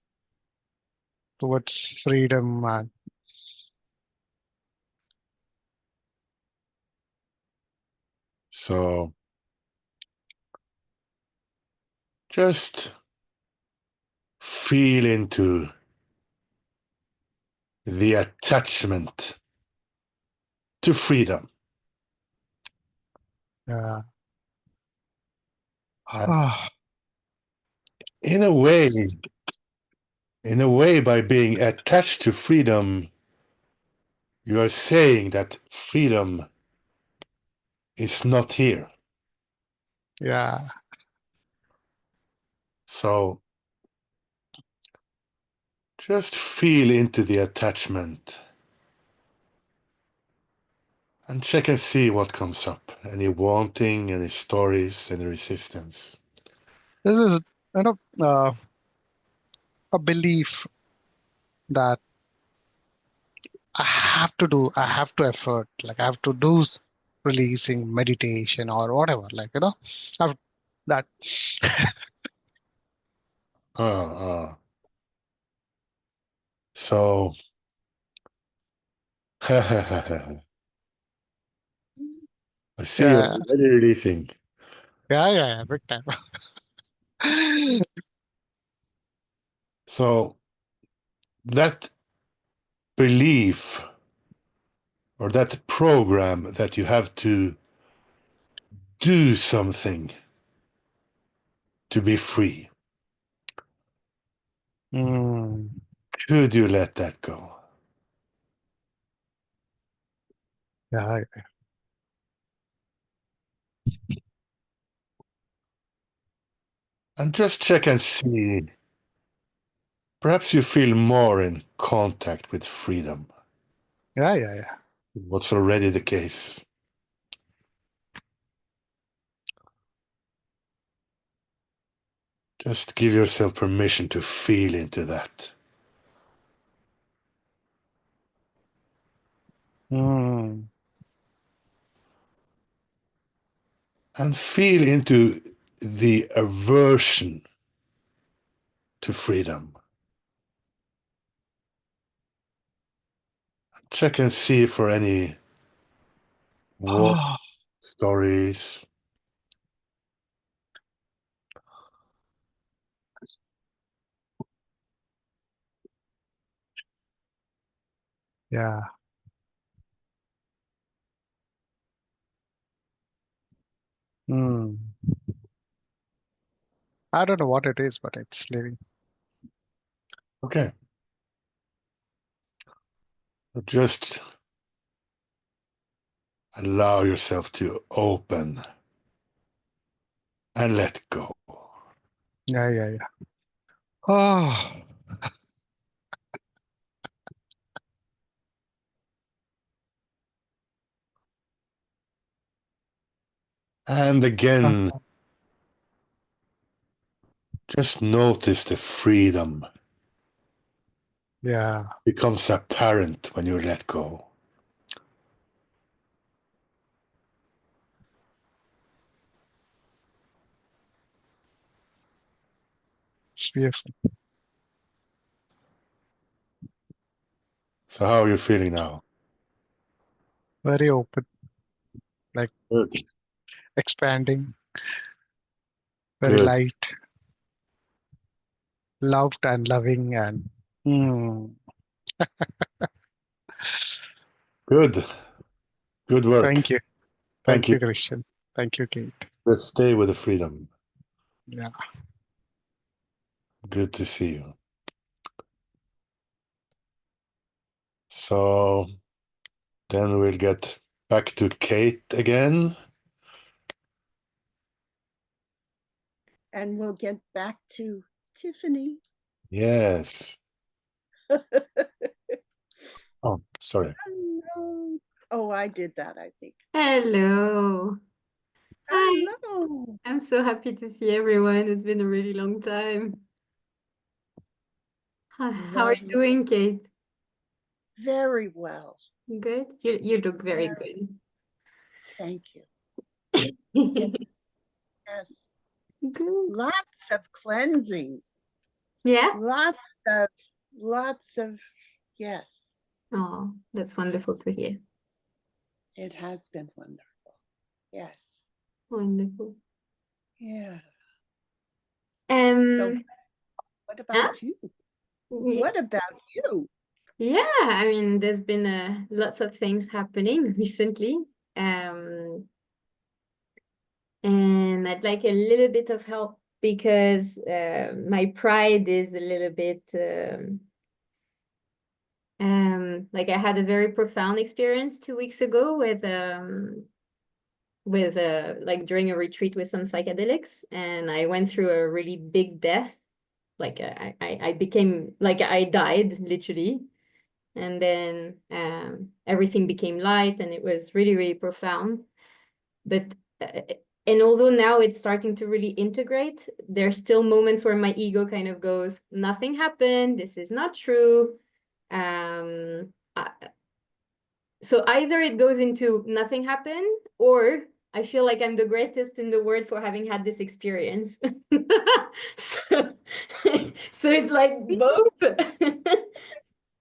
towards freedom and so just feel into the attachment to freedom. uh, And ah, in a way, by being attached to freedom, you are saying that freedom is not here. yeah, So just feel into the attachment and check and see what comes up. Any wanting, any stories, any resistance. this is a belief that I have to effort, like I have to do releasing meditation or whatever, like I've, that. So I see you're Yeah, already releasing. yeah, big time. So that belief or that program that you have to do something to be free, Mm, could you let that go? yeah, And just check and see. Perhaps you feel more in contact with freedom. yeah. What's already the case. Just give yourself permission to feel into that. Mm, And feel into the aversion to freedom. Check and see for any war oh, stories. yeah. Mm. I don't know what it is, but it's living. Okay. So just allow yourself to open and let go. Yeah. Oh, And again, just notice the freedom yeah. becomes apparent when you let go. It's beautiful. So how are you feeling now? Very open, like Good. expanding. Very Good. light, loved and loving, and Good. Good work. thank you. Thank Thank you. you, Christian. Thank you, Kate. Let's stay with the freedom. Yeah. Good to see you. So then we'll get back to Kate again. And we'll get back to Tiffany. Yes. Oh, sorry. Hello. Oh, I did that, I think. Hello. Hi. Hello. I'm so happy to see everyone. It's been a really long time. How are you Lovely. doing, Kate? Very well. Good. You look very Very. Thank you. good. Yes. Good. Lots of cleansing. Yeah? Lots of, yes. Oh, that's wonderful to hear. It has been wonderful. Yes. Wonderful. Yeah. Um, So what about you? What about you? Yeah, I mean, there's been lots of things happening recently. And I'd like a little bit of help because my pride is a little bit like I had a very profound experience 2 weeks ago with like during a retreat with some psychedelics, and I went through a really big death. Like I became like I died literally, and then everything became light, and it was really, really profound. But and although now it's starting to really integrate, there's still moments where my ego kind of goes, nothing happened, this is not true. So either it goes into nothing happened, or I feel like I'm the greatest in the world for having had this experience. so, so it's like both.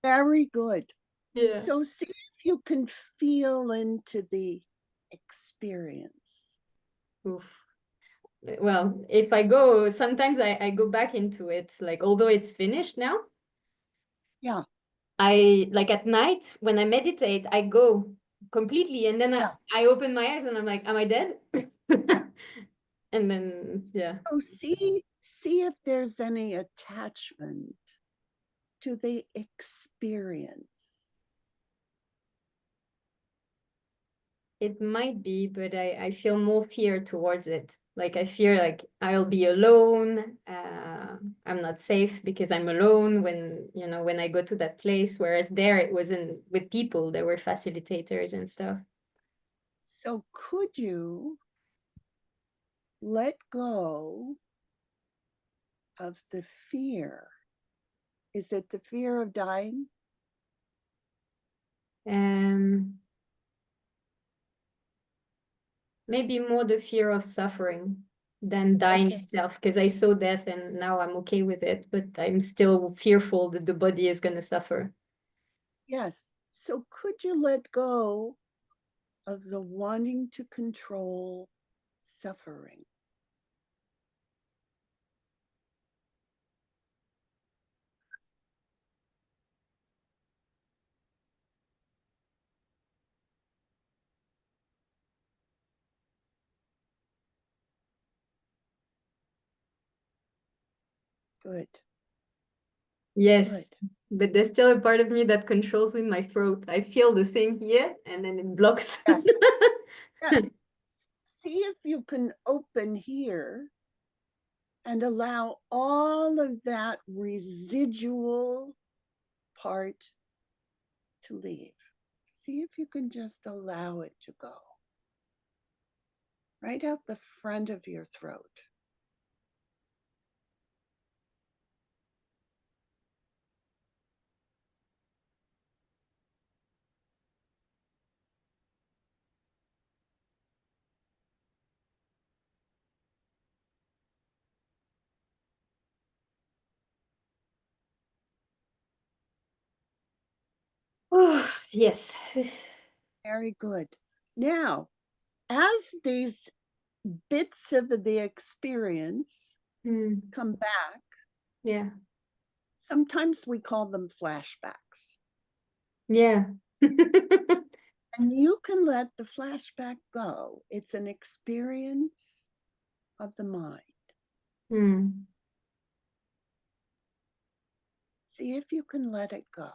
Very good. Yeah. So see if you can feel into the experience. Oof. Well, if I go, sometimes I go back into it, like although it's finished now. Yeah. I like at night when I meditate, I go completely, and then I open my eyes and I'm like, am I dead? And then yeah. So see if there's any attachment to the experience. It might be, but I feel more fear towards it. Like I fear like I'll be alone. I'm not safe because I'm alone when, you know, when I go to that place. Whereas there it wasn't with people, there were facilitators and stuff. So could you let go of the fear? Is it the fear of dying? Maybe more the fear of suffering than dying itself, because I saw death and now I'm okay with it, but I'm still fearful that the body is going to suffer. Yes. So could you let go of the wanting to control suffering? Good. Yes, but there's still a part of me that controls with my throat. I feel the thing here and then it blocks. Yes. Yes. See if you can open here and allow all of that residual part to leave. See if you can just allow it to go. Right out the front of your throat. Oh, yes. Very good. Now, as these bits of the experience Mm. come back. Yeah. Sometimes we call them flashbacks. Yeah. And you can let the flashback go. It's an experience of the mind. Mm. See if you can let it go.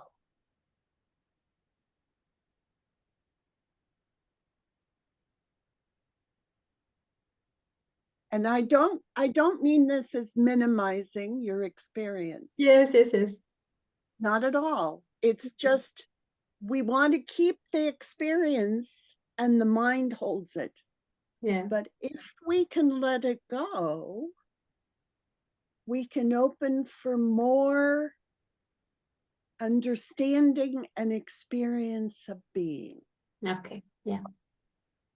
And I don't mean this as minimizing your experience. Yes, yes, yes. Not at all. It's just we want to keep the experience and the mind holds it. Yeah. But if we can let it go, we can open for more understanding and experience of being. Okay. Yeah.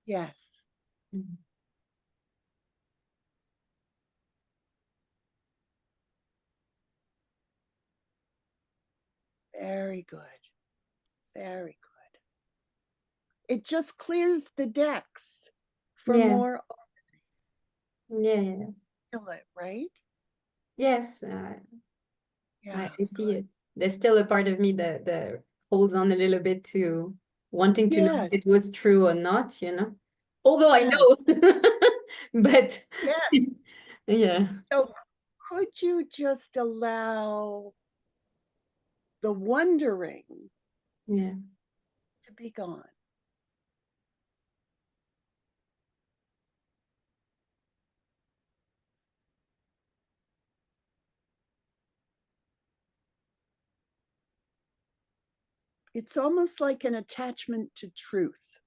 Yes. Mhm. Very good. Very good. It just clears the decks for Yeah. more Yeah. open, right? Yes. Yeah. I see good. it. There's still a part of me that holds on a little bit to wanting to know Yes. if it was true or not, you know. Although I Yes. know, but Yes. yeah. So could you just allow the wondering Yeah. to be gone? It's almost like an attachment to truth.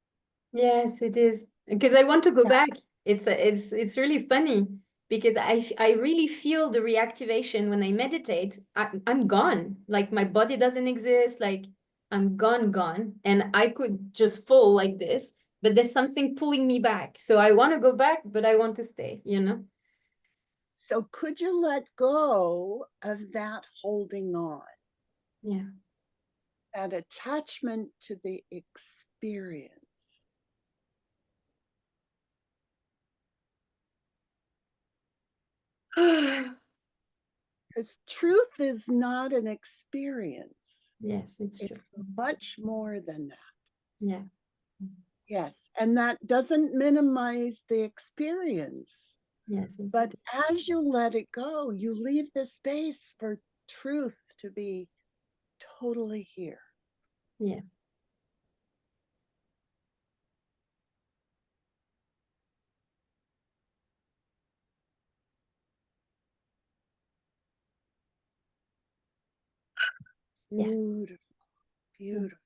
Yes, it is. Because I want to go Yeah. back. It's really funny because I really feel the reactivation when I meditate. I'm gone. Like my body doesn't exist. Like I'm gone. And I could just fall like this, but there's something pulling me back. So I want to go back, but I want to stay, you know? So could you let go of that holding on, Yeah. that attachment to the experience? Because truth is not an experience. Yes, it's true. It's much more than that. Yeah. Yes. And that doesn't minimize the experience. Yes. But as you let it go, you leave the space for truth to be totally here. Yeah. Yeah. Beautiful. Beautiful.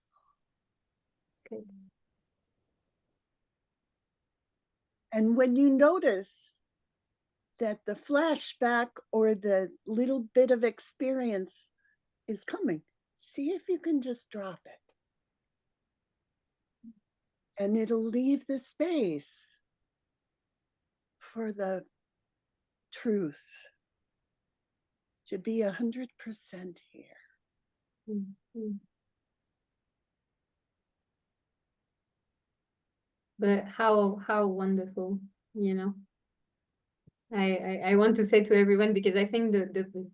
Good. And when you notice that the flashback or the little bit of experience is coming, see if you can just drop it. And it'll leave the space for the truth to be 100% here. Mm-hmm. But how wonderful, you know. I want to say to everyone, because I think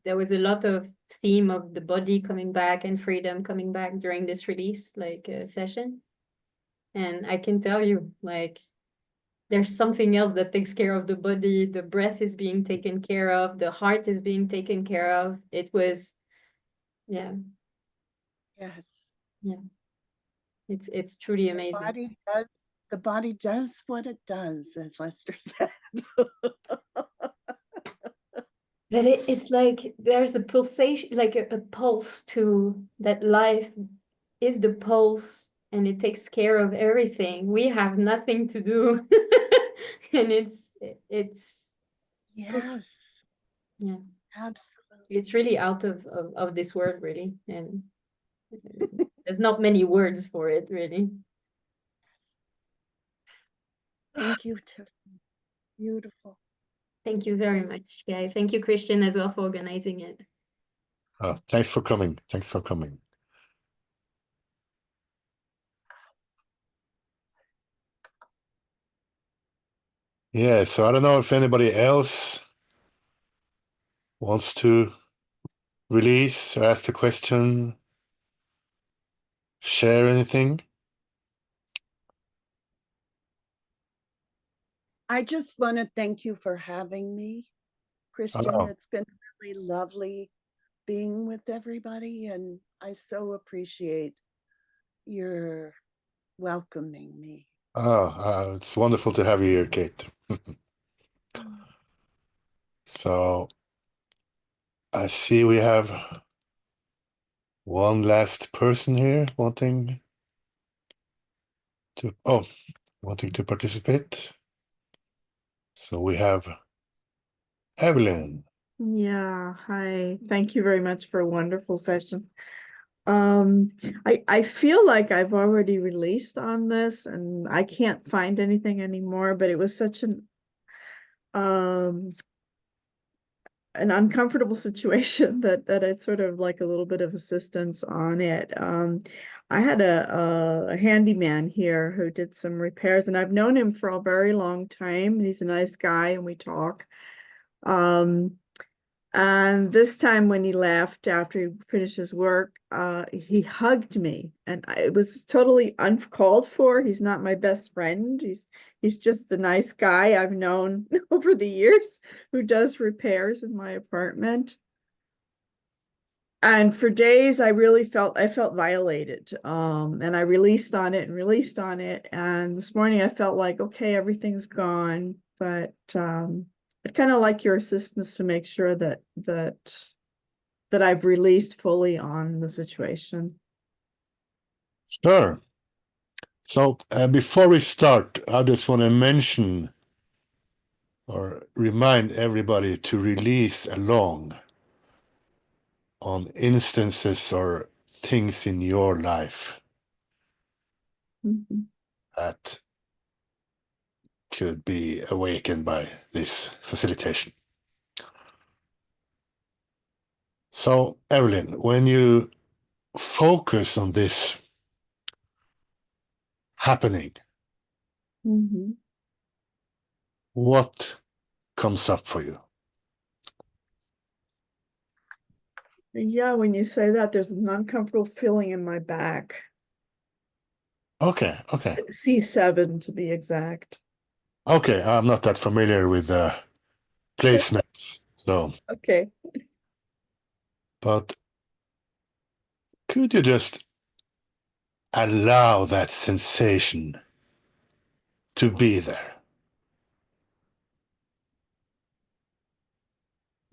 there was a lot of theme of the body coming back and freedom coming back during this release session. And I can tell you, like, there's something else that takes care of the body. The breath is being taken care of. The heart is being taken care of. It was, yeah. Yes. Yeah. It's truly amazing. The body does what it does, as Lester said. But it's like there's a pulsation, like a pulse to that life is the pulse and it takes care of everything. We have nothing to do. And it's Yes. Yeah. Absolutely. It's really out of this world, really. And there's not many words for it, really. Thank you, Tiffany. Beautiful. Thank you very much, Guy. Thank you, Christian, as well, for organizing it. Thanks for coming. Thanks for coming. Yeah, so I don't know if anybody else wants to release or ask a question, share anything. I just want to thank you for having me, Christian. Oh, It's been really lovely being with everybody, and I so appreciate your welcoming me. it's wonderful to have you here, Kate. So I see we have one last person here wanting to participate. So we have Evelyn. Yeah, hi. Thank you very much for a wonderful session. I feel like I've already released on this and I can't find anything anymore, but it was such um an uncomfortable situation that I'd sort of like a little bit of assistance on it. I had a handyman here who did some repairs, and I've known him for a very long time, and he's a nice guy, and we talk. Um, And this time when he left after he finished his work, he hugged me, and it was totally uncalled for. He's not my best friend. He's just a nice guy I've known over the years who does repairs in my apartment. And for days I felt violated. And I released on it and released on it. And this morning I felt like, okay, everything's gone, but I'd kind of like your assistance to make sure that I've released fully on the situation. Sure. So before we start, I just want to mention or remind everybody to release along on instances or things in your life Mhm. that could be awakened by this facilitation. So, Evelyn, when you focus on this happening, Mhm. what comes up for you? Yeah, when you say that, there's an uncomfortable feeling in my back. Okay. C7 to be exact. Okay, I'm not that familiar with placements, so, Okay. but could you just allow that sensation to be there?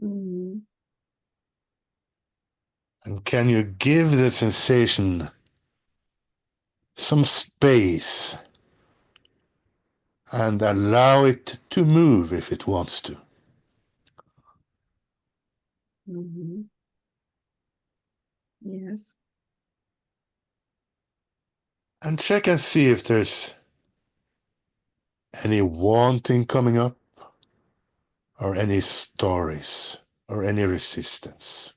Mhm. And can you give the sensation some space and allow it to move if it wants to? Mhm. Yes. And check and see if there's any wanting coming up, or any stories, or any resistance.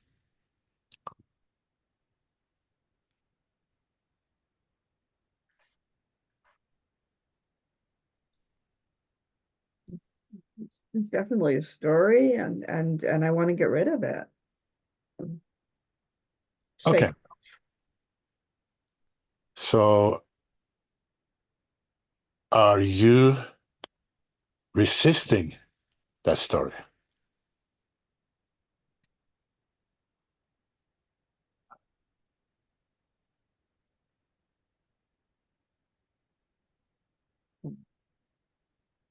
It's definitely a story, and I want to get rid of it. Okay. Shake. So, are you resisting that story?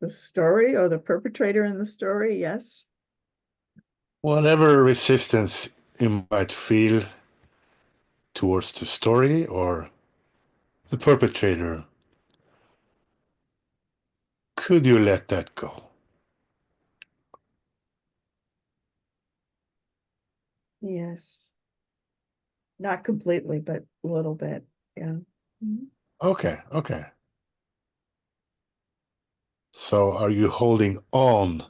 The story or the perpetrator in the story, yes. Whatever resistance you might feel towards the story or the perpetrator, could you let that go? Yes. Not completely, but a little bit. Yeah. Mhm. Okay. So, are you holding on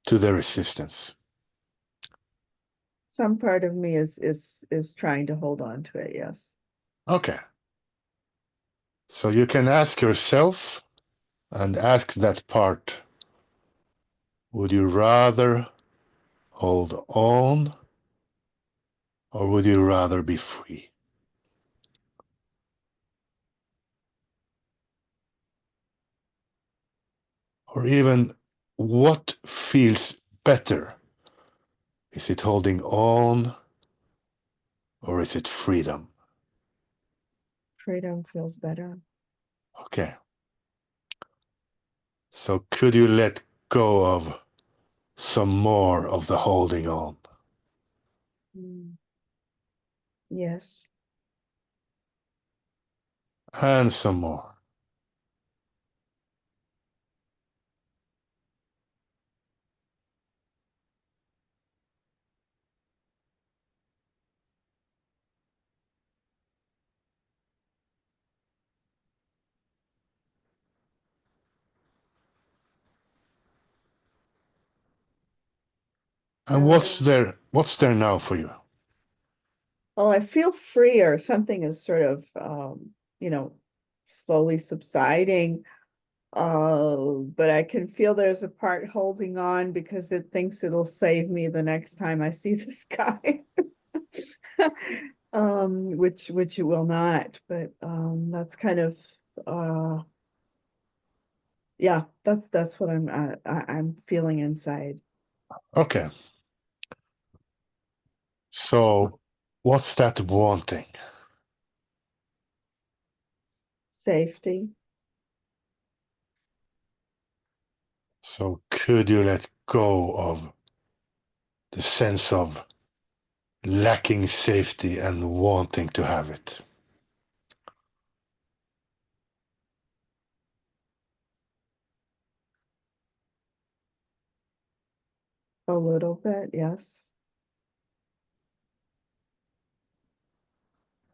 to the resistance? Some part of me is trying to hold on to it, yes. Okay. So, you can ask yourself and ask that part Would you rather hold on, or would you rather be free? Or even, what feels better? Is it holding on, or is it freedom? Freedom feels better. Okay. So could you let go of some more of the holding on? Mm. Yes. And some more. And what's there now for you? Well, I feel freer. Something is sort of, you know, slowly subsiding. But I can feel there's a part holding on because it thinks it'll save me the next time I see this guy. Which it will not. But that's kind of yeah, that's what I'm feeling inside. Okay. So what's that wanting? Safety. So could you let go of the sense of lacking safety and wanting to have it? A little bit, yes.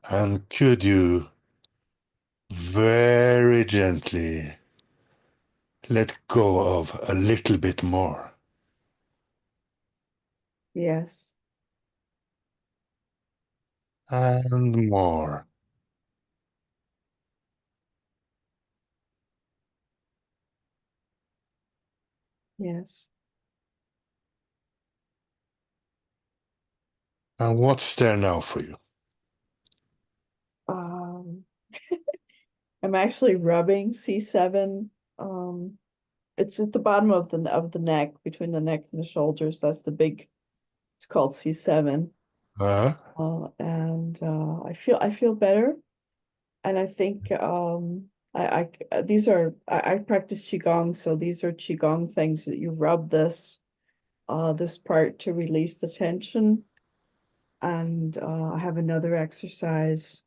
And could you very gently let go of a little bit more? Yes. And more. Yes. And what's there now for you? Um, I'm actually rubbing C7. It's at the bottom of the neck, between the neck and the shoulders. That's the big. It's called C7. Uh, And I feel better. And I think these are I practice qigong, so these are qigong things that you rub this part to release the tension. And I have another exercise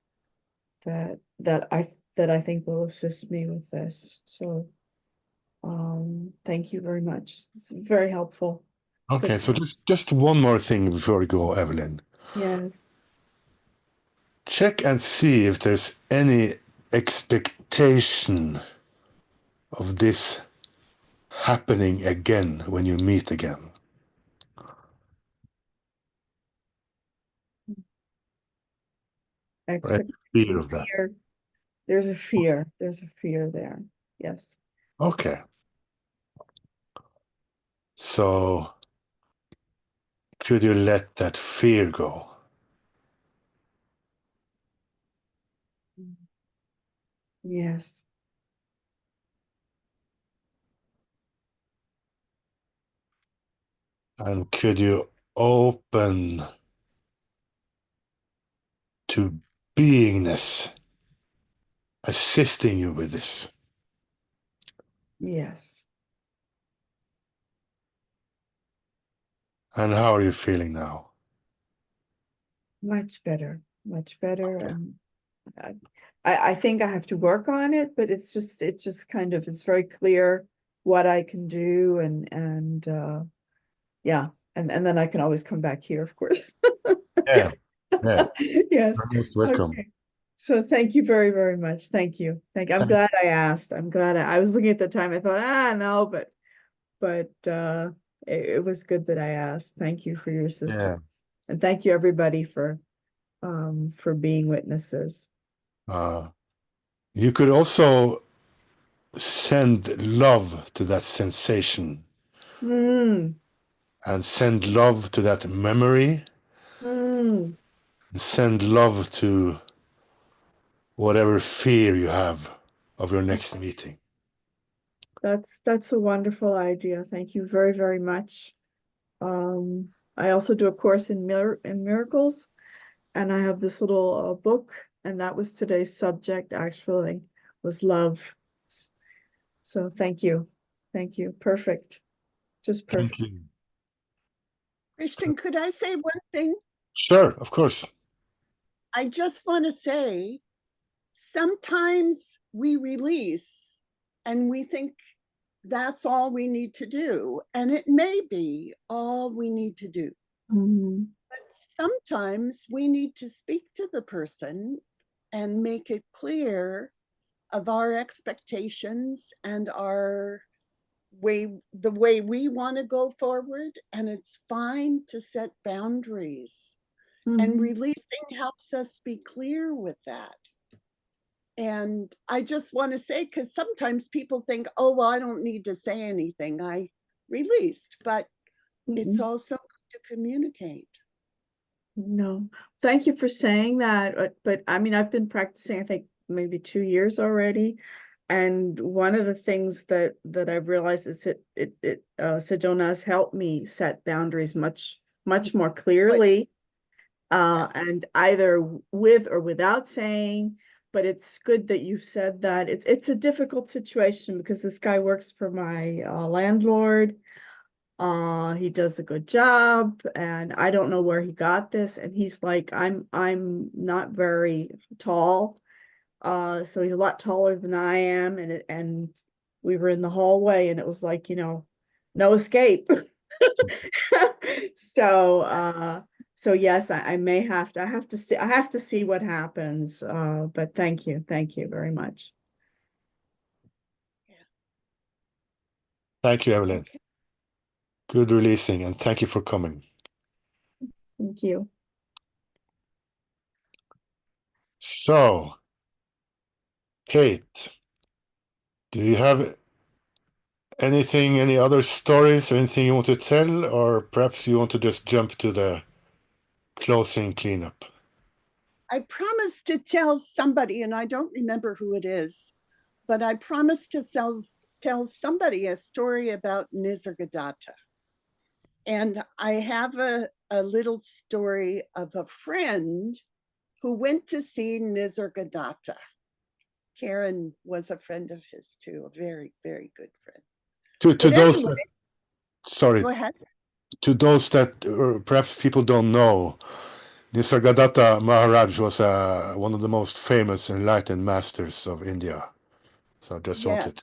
that I think will assist me with this. So thank you very much. It's very helpful. okay, Good. so just one more thing before we go, Evelyn. Yes. Check and see if there's any expectation of this happening again when you meet again. Or any fear of that. Fear. There's a fear. There's a fear there. Yes. Okay. So could you let that fear go? Yes. And could you open to beingness assisting you with this? Yes. And how are you feeling now? Much better. Much better. And I think I have to work on it, but it's just kind of, it's very clear what I can do, and yeah, and then I can always come back here, of course. Yeah, yeah. Yes. You're most welcome. Okay. So thank you very, very much. Thank you. I'm glad I asked. I'm glad I was looking at the time. I thought, no, but it was good that I asked. Thank you for your assistance. And thank you everybody for being witnesses. You could also send love to that sensation Mm, and send love to that memory, mm. and send love to whatever fear you have of your next meeting. That's a wonderful idea. Thank you very, very much. I also do a course in miracles, and I have this little book, and that was today's subject actually, was love. So thank you. Thank you. Perfect. Just Thank perfect. you. Christian, could I say one thing? Sure, of course. I just want to say sometimes we release and we think that's all we need to do. And it may be all we need to do. Mhm. But sometimes we need to speak to the person and make it clear of our expectations and the way we want to go forward. And it's fine to set boundaries. And Mhm. releasing helps us be clear with that. And I just want to say, because sometimes people think, oh, well, I don't need to say anything. I released, but it's Mhm. also good to communicate. No, thank you for saying that. But I mean, I've been practicing, I think maybe 2 years already. And one of the things that I've realized is Sedona has helped me set boundaries much more Good. clearly, Yes. and either with or without saying. But it's good that you've said that. It's a difficult situation because this guy works for my landlord. He does a good job, and I don't know where he got this. And he's like, I'm not very tall, so he's a lot taller than I am, and we were in the hallway, and it was like, no escape. So, Yes. so yes, I may have to. I have to see what happens. But thank you very much. Thank you, Evelyn. Okay. Good releasing, and thank you for coming. Thank you. So, Kate, do you have any other stories or anything you want to tell, or perhaps you want to just jump to the closing cleanup? I promised to tell somebody, and I don't remember who it is, but I promised to tell somebody a story about Nisargadatta. And I have a little story of a friend who went to see Nisargadatta. Karen was a friend of his too, a very, very good friend. To But those anyway, that, sorry, go ahead. to those that perhaps people don't know, Nisargadatta Maharaj was one of the most famous enlightened masters of India. So I just Yes. wanted to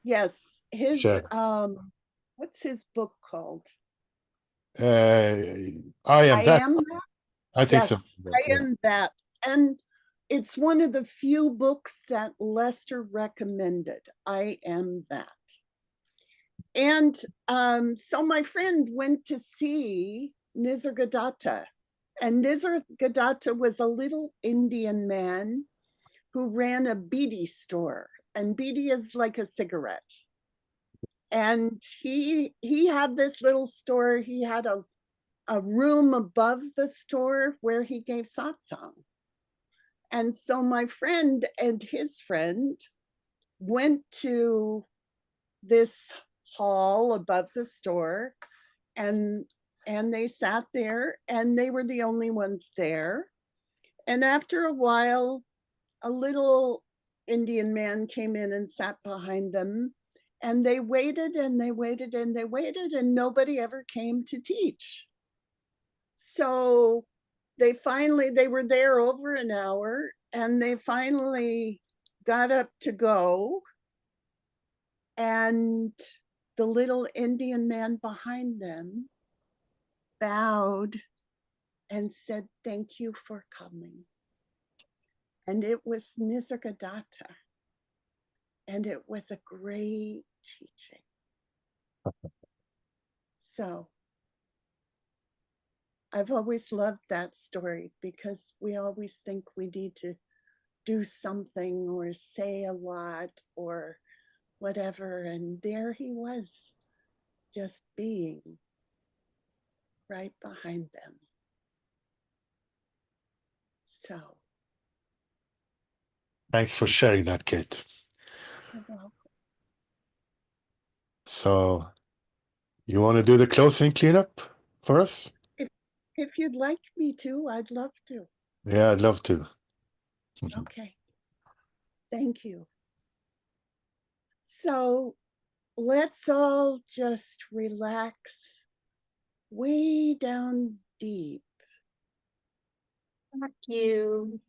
Yes. His share. what's his book called? I am I that. Am That? I think so. Yes, I Am That. And it's one of the few books that Lester recommended. I Am That. And so my friend went to see Nisargadatta. And Nisargadatta was a little Indian man who ran a beedi store. And beedi is like a cigarette. And he had this little store. He had a room above the store where he gave satsang. And so my friend and his friend went to this hall above the store, and they sat there, and they were the only ones there. And after a while, a little Indian man came in and sat behind them, and they waited and they waited and they waited, and nobody ever came to teach. So they were there over an hour, and they finally got up to go, and the little Indian man behind them bowed and said, "Thank you for coming." And it was Nisargadatta, and it was a great teaching. So I've always loved that story, because we always think we need to do something or say a lot or whatever. And there he was, just being right behind them. So, Thanks for sharing that, Kate. you're welcome. So, you want to do the closing cleanup for us? If you'd like me to, I'd love to. Yeah, I'd love to. Okay. Thank you. So let's all just relax way down deep. Thank you.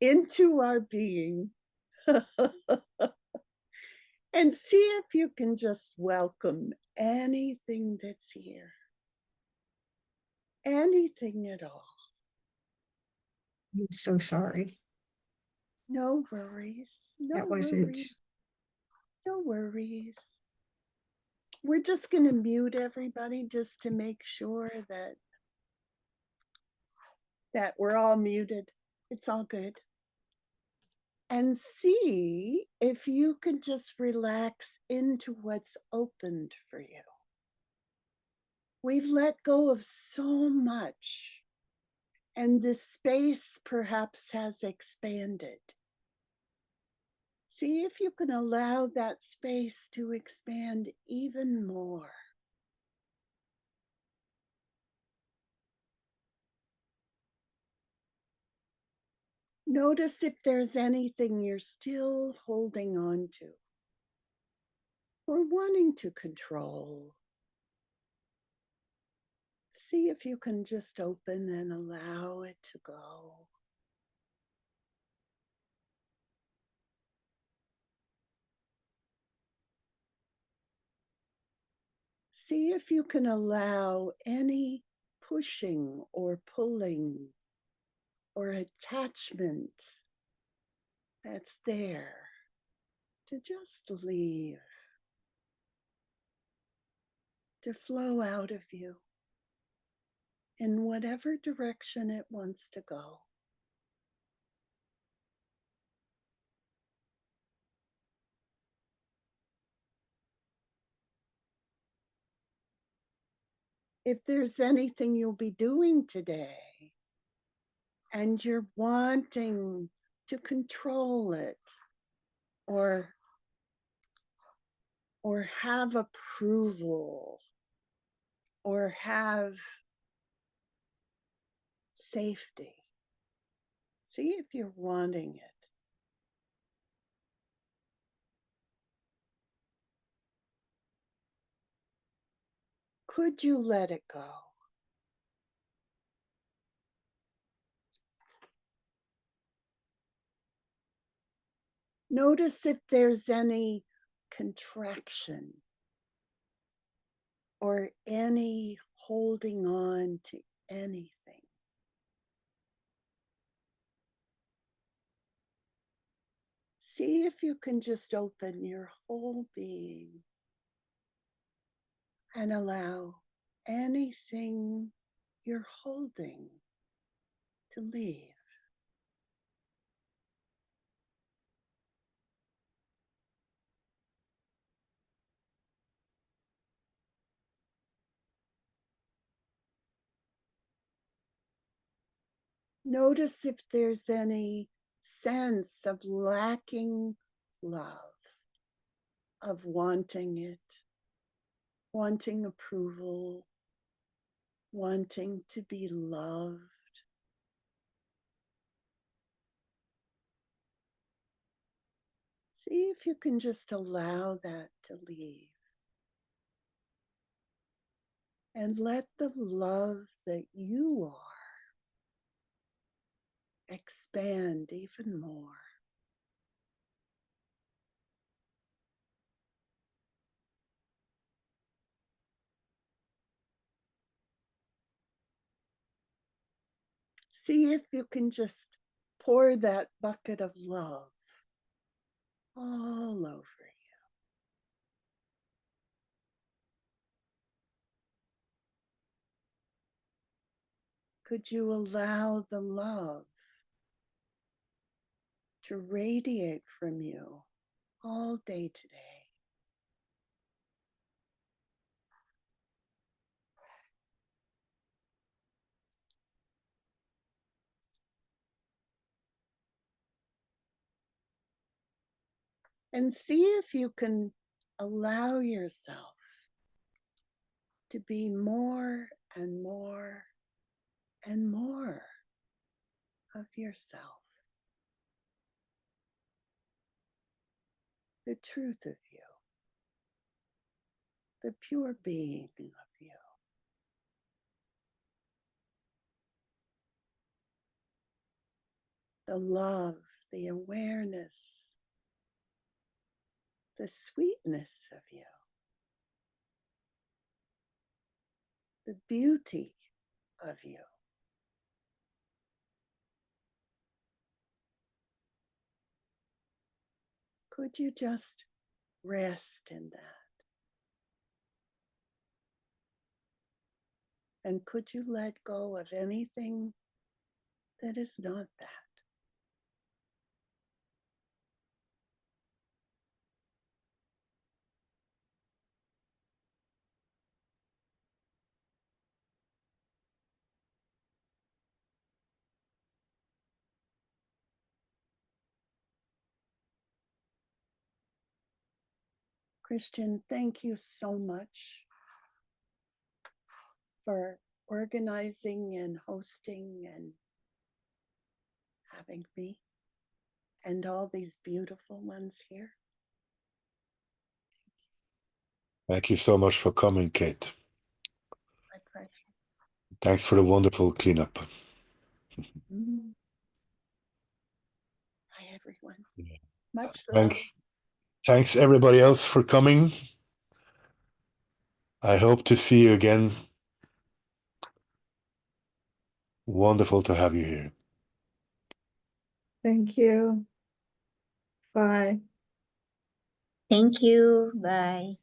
Into our being. And see if you can just welcome anything that's here. Anything at all. I'm so sorry. No worries. No That wasn't. worries. No worries. We're just going to mute everybody just to make sure that we're all muted. It's all good. And see if you can just relax into what's opened for you. We've let go of so much, and this space perhaps has expanded. See if you can allow that space to expand even more. Notice if there's anything you're still holding on to or wanting to control. See if you can just open and allow it to go. See if you can allow any pushing or pulling or attachment that's there to just leave, to flow out of you in whatever direction it wants to go. If there's anything you'll be doing today and you're wanting to control it or have approval or have safety, see if you're wanting it. Could you let it go? Notice if there's any contraction or any holding on to anything. See if you can just open your whole being and allow anything you're holding to leave. Notice if there's any sense of lacking love, of wanting it, wanting approval, wanting to be loved. See if you can just allow that to leave. And let the love that you are expand even more. See if you can just pour that bucket of love all over you. Could you allow the love to radiate from you all day today. And see if you can allow yourself to be more and more and more of yourself. The truth of you, the pure being of you. The love, the awareness, the sweetness of you, the beauty of you. Could you just rest in that? And could you let go of anything that is not that? Christian, thank you so much for organizing and hosting and having me and all these beautiful ones here. Thank you so much for coming, Kate. My pleasure. Thanks for the wonderful cleanup. Mm. Hi, everyone. Yeah. Much love. Thanks everybody else for coming. I hope to see you again. Wonderful to have you here. Thank you. Bye. Thank you. Bye.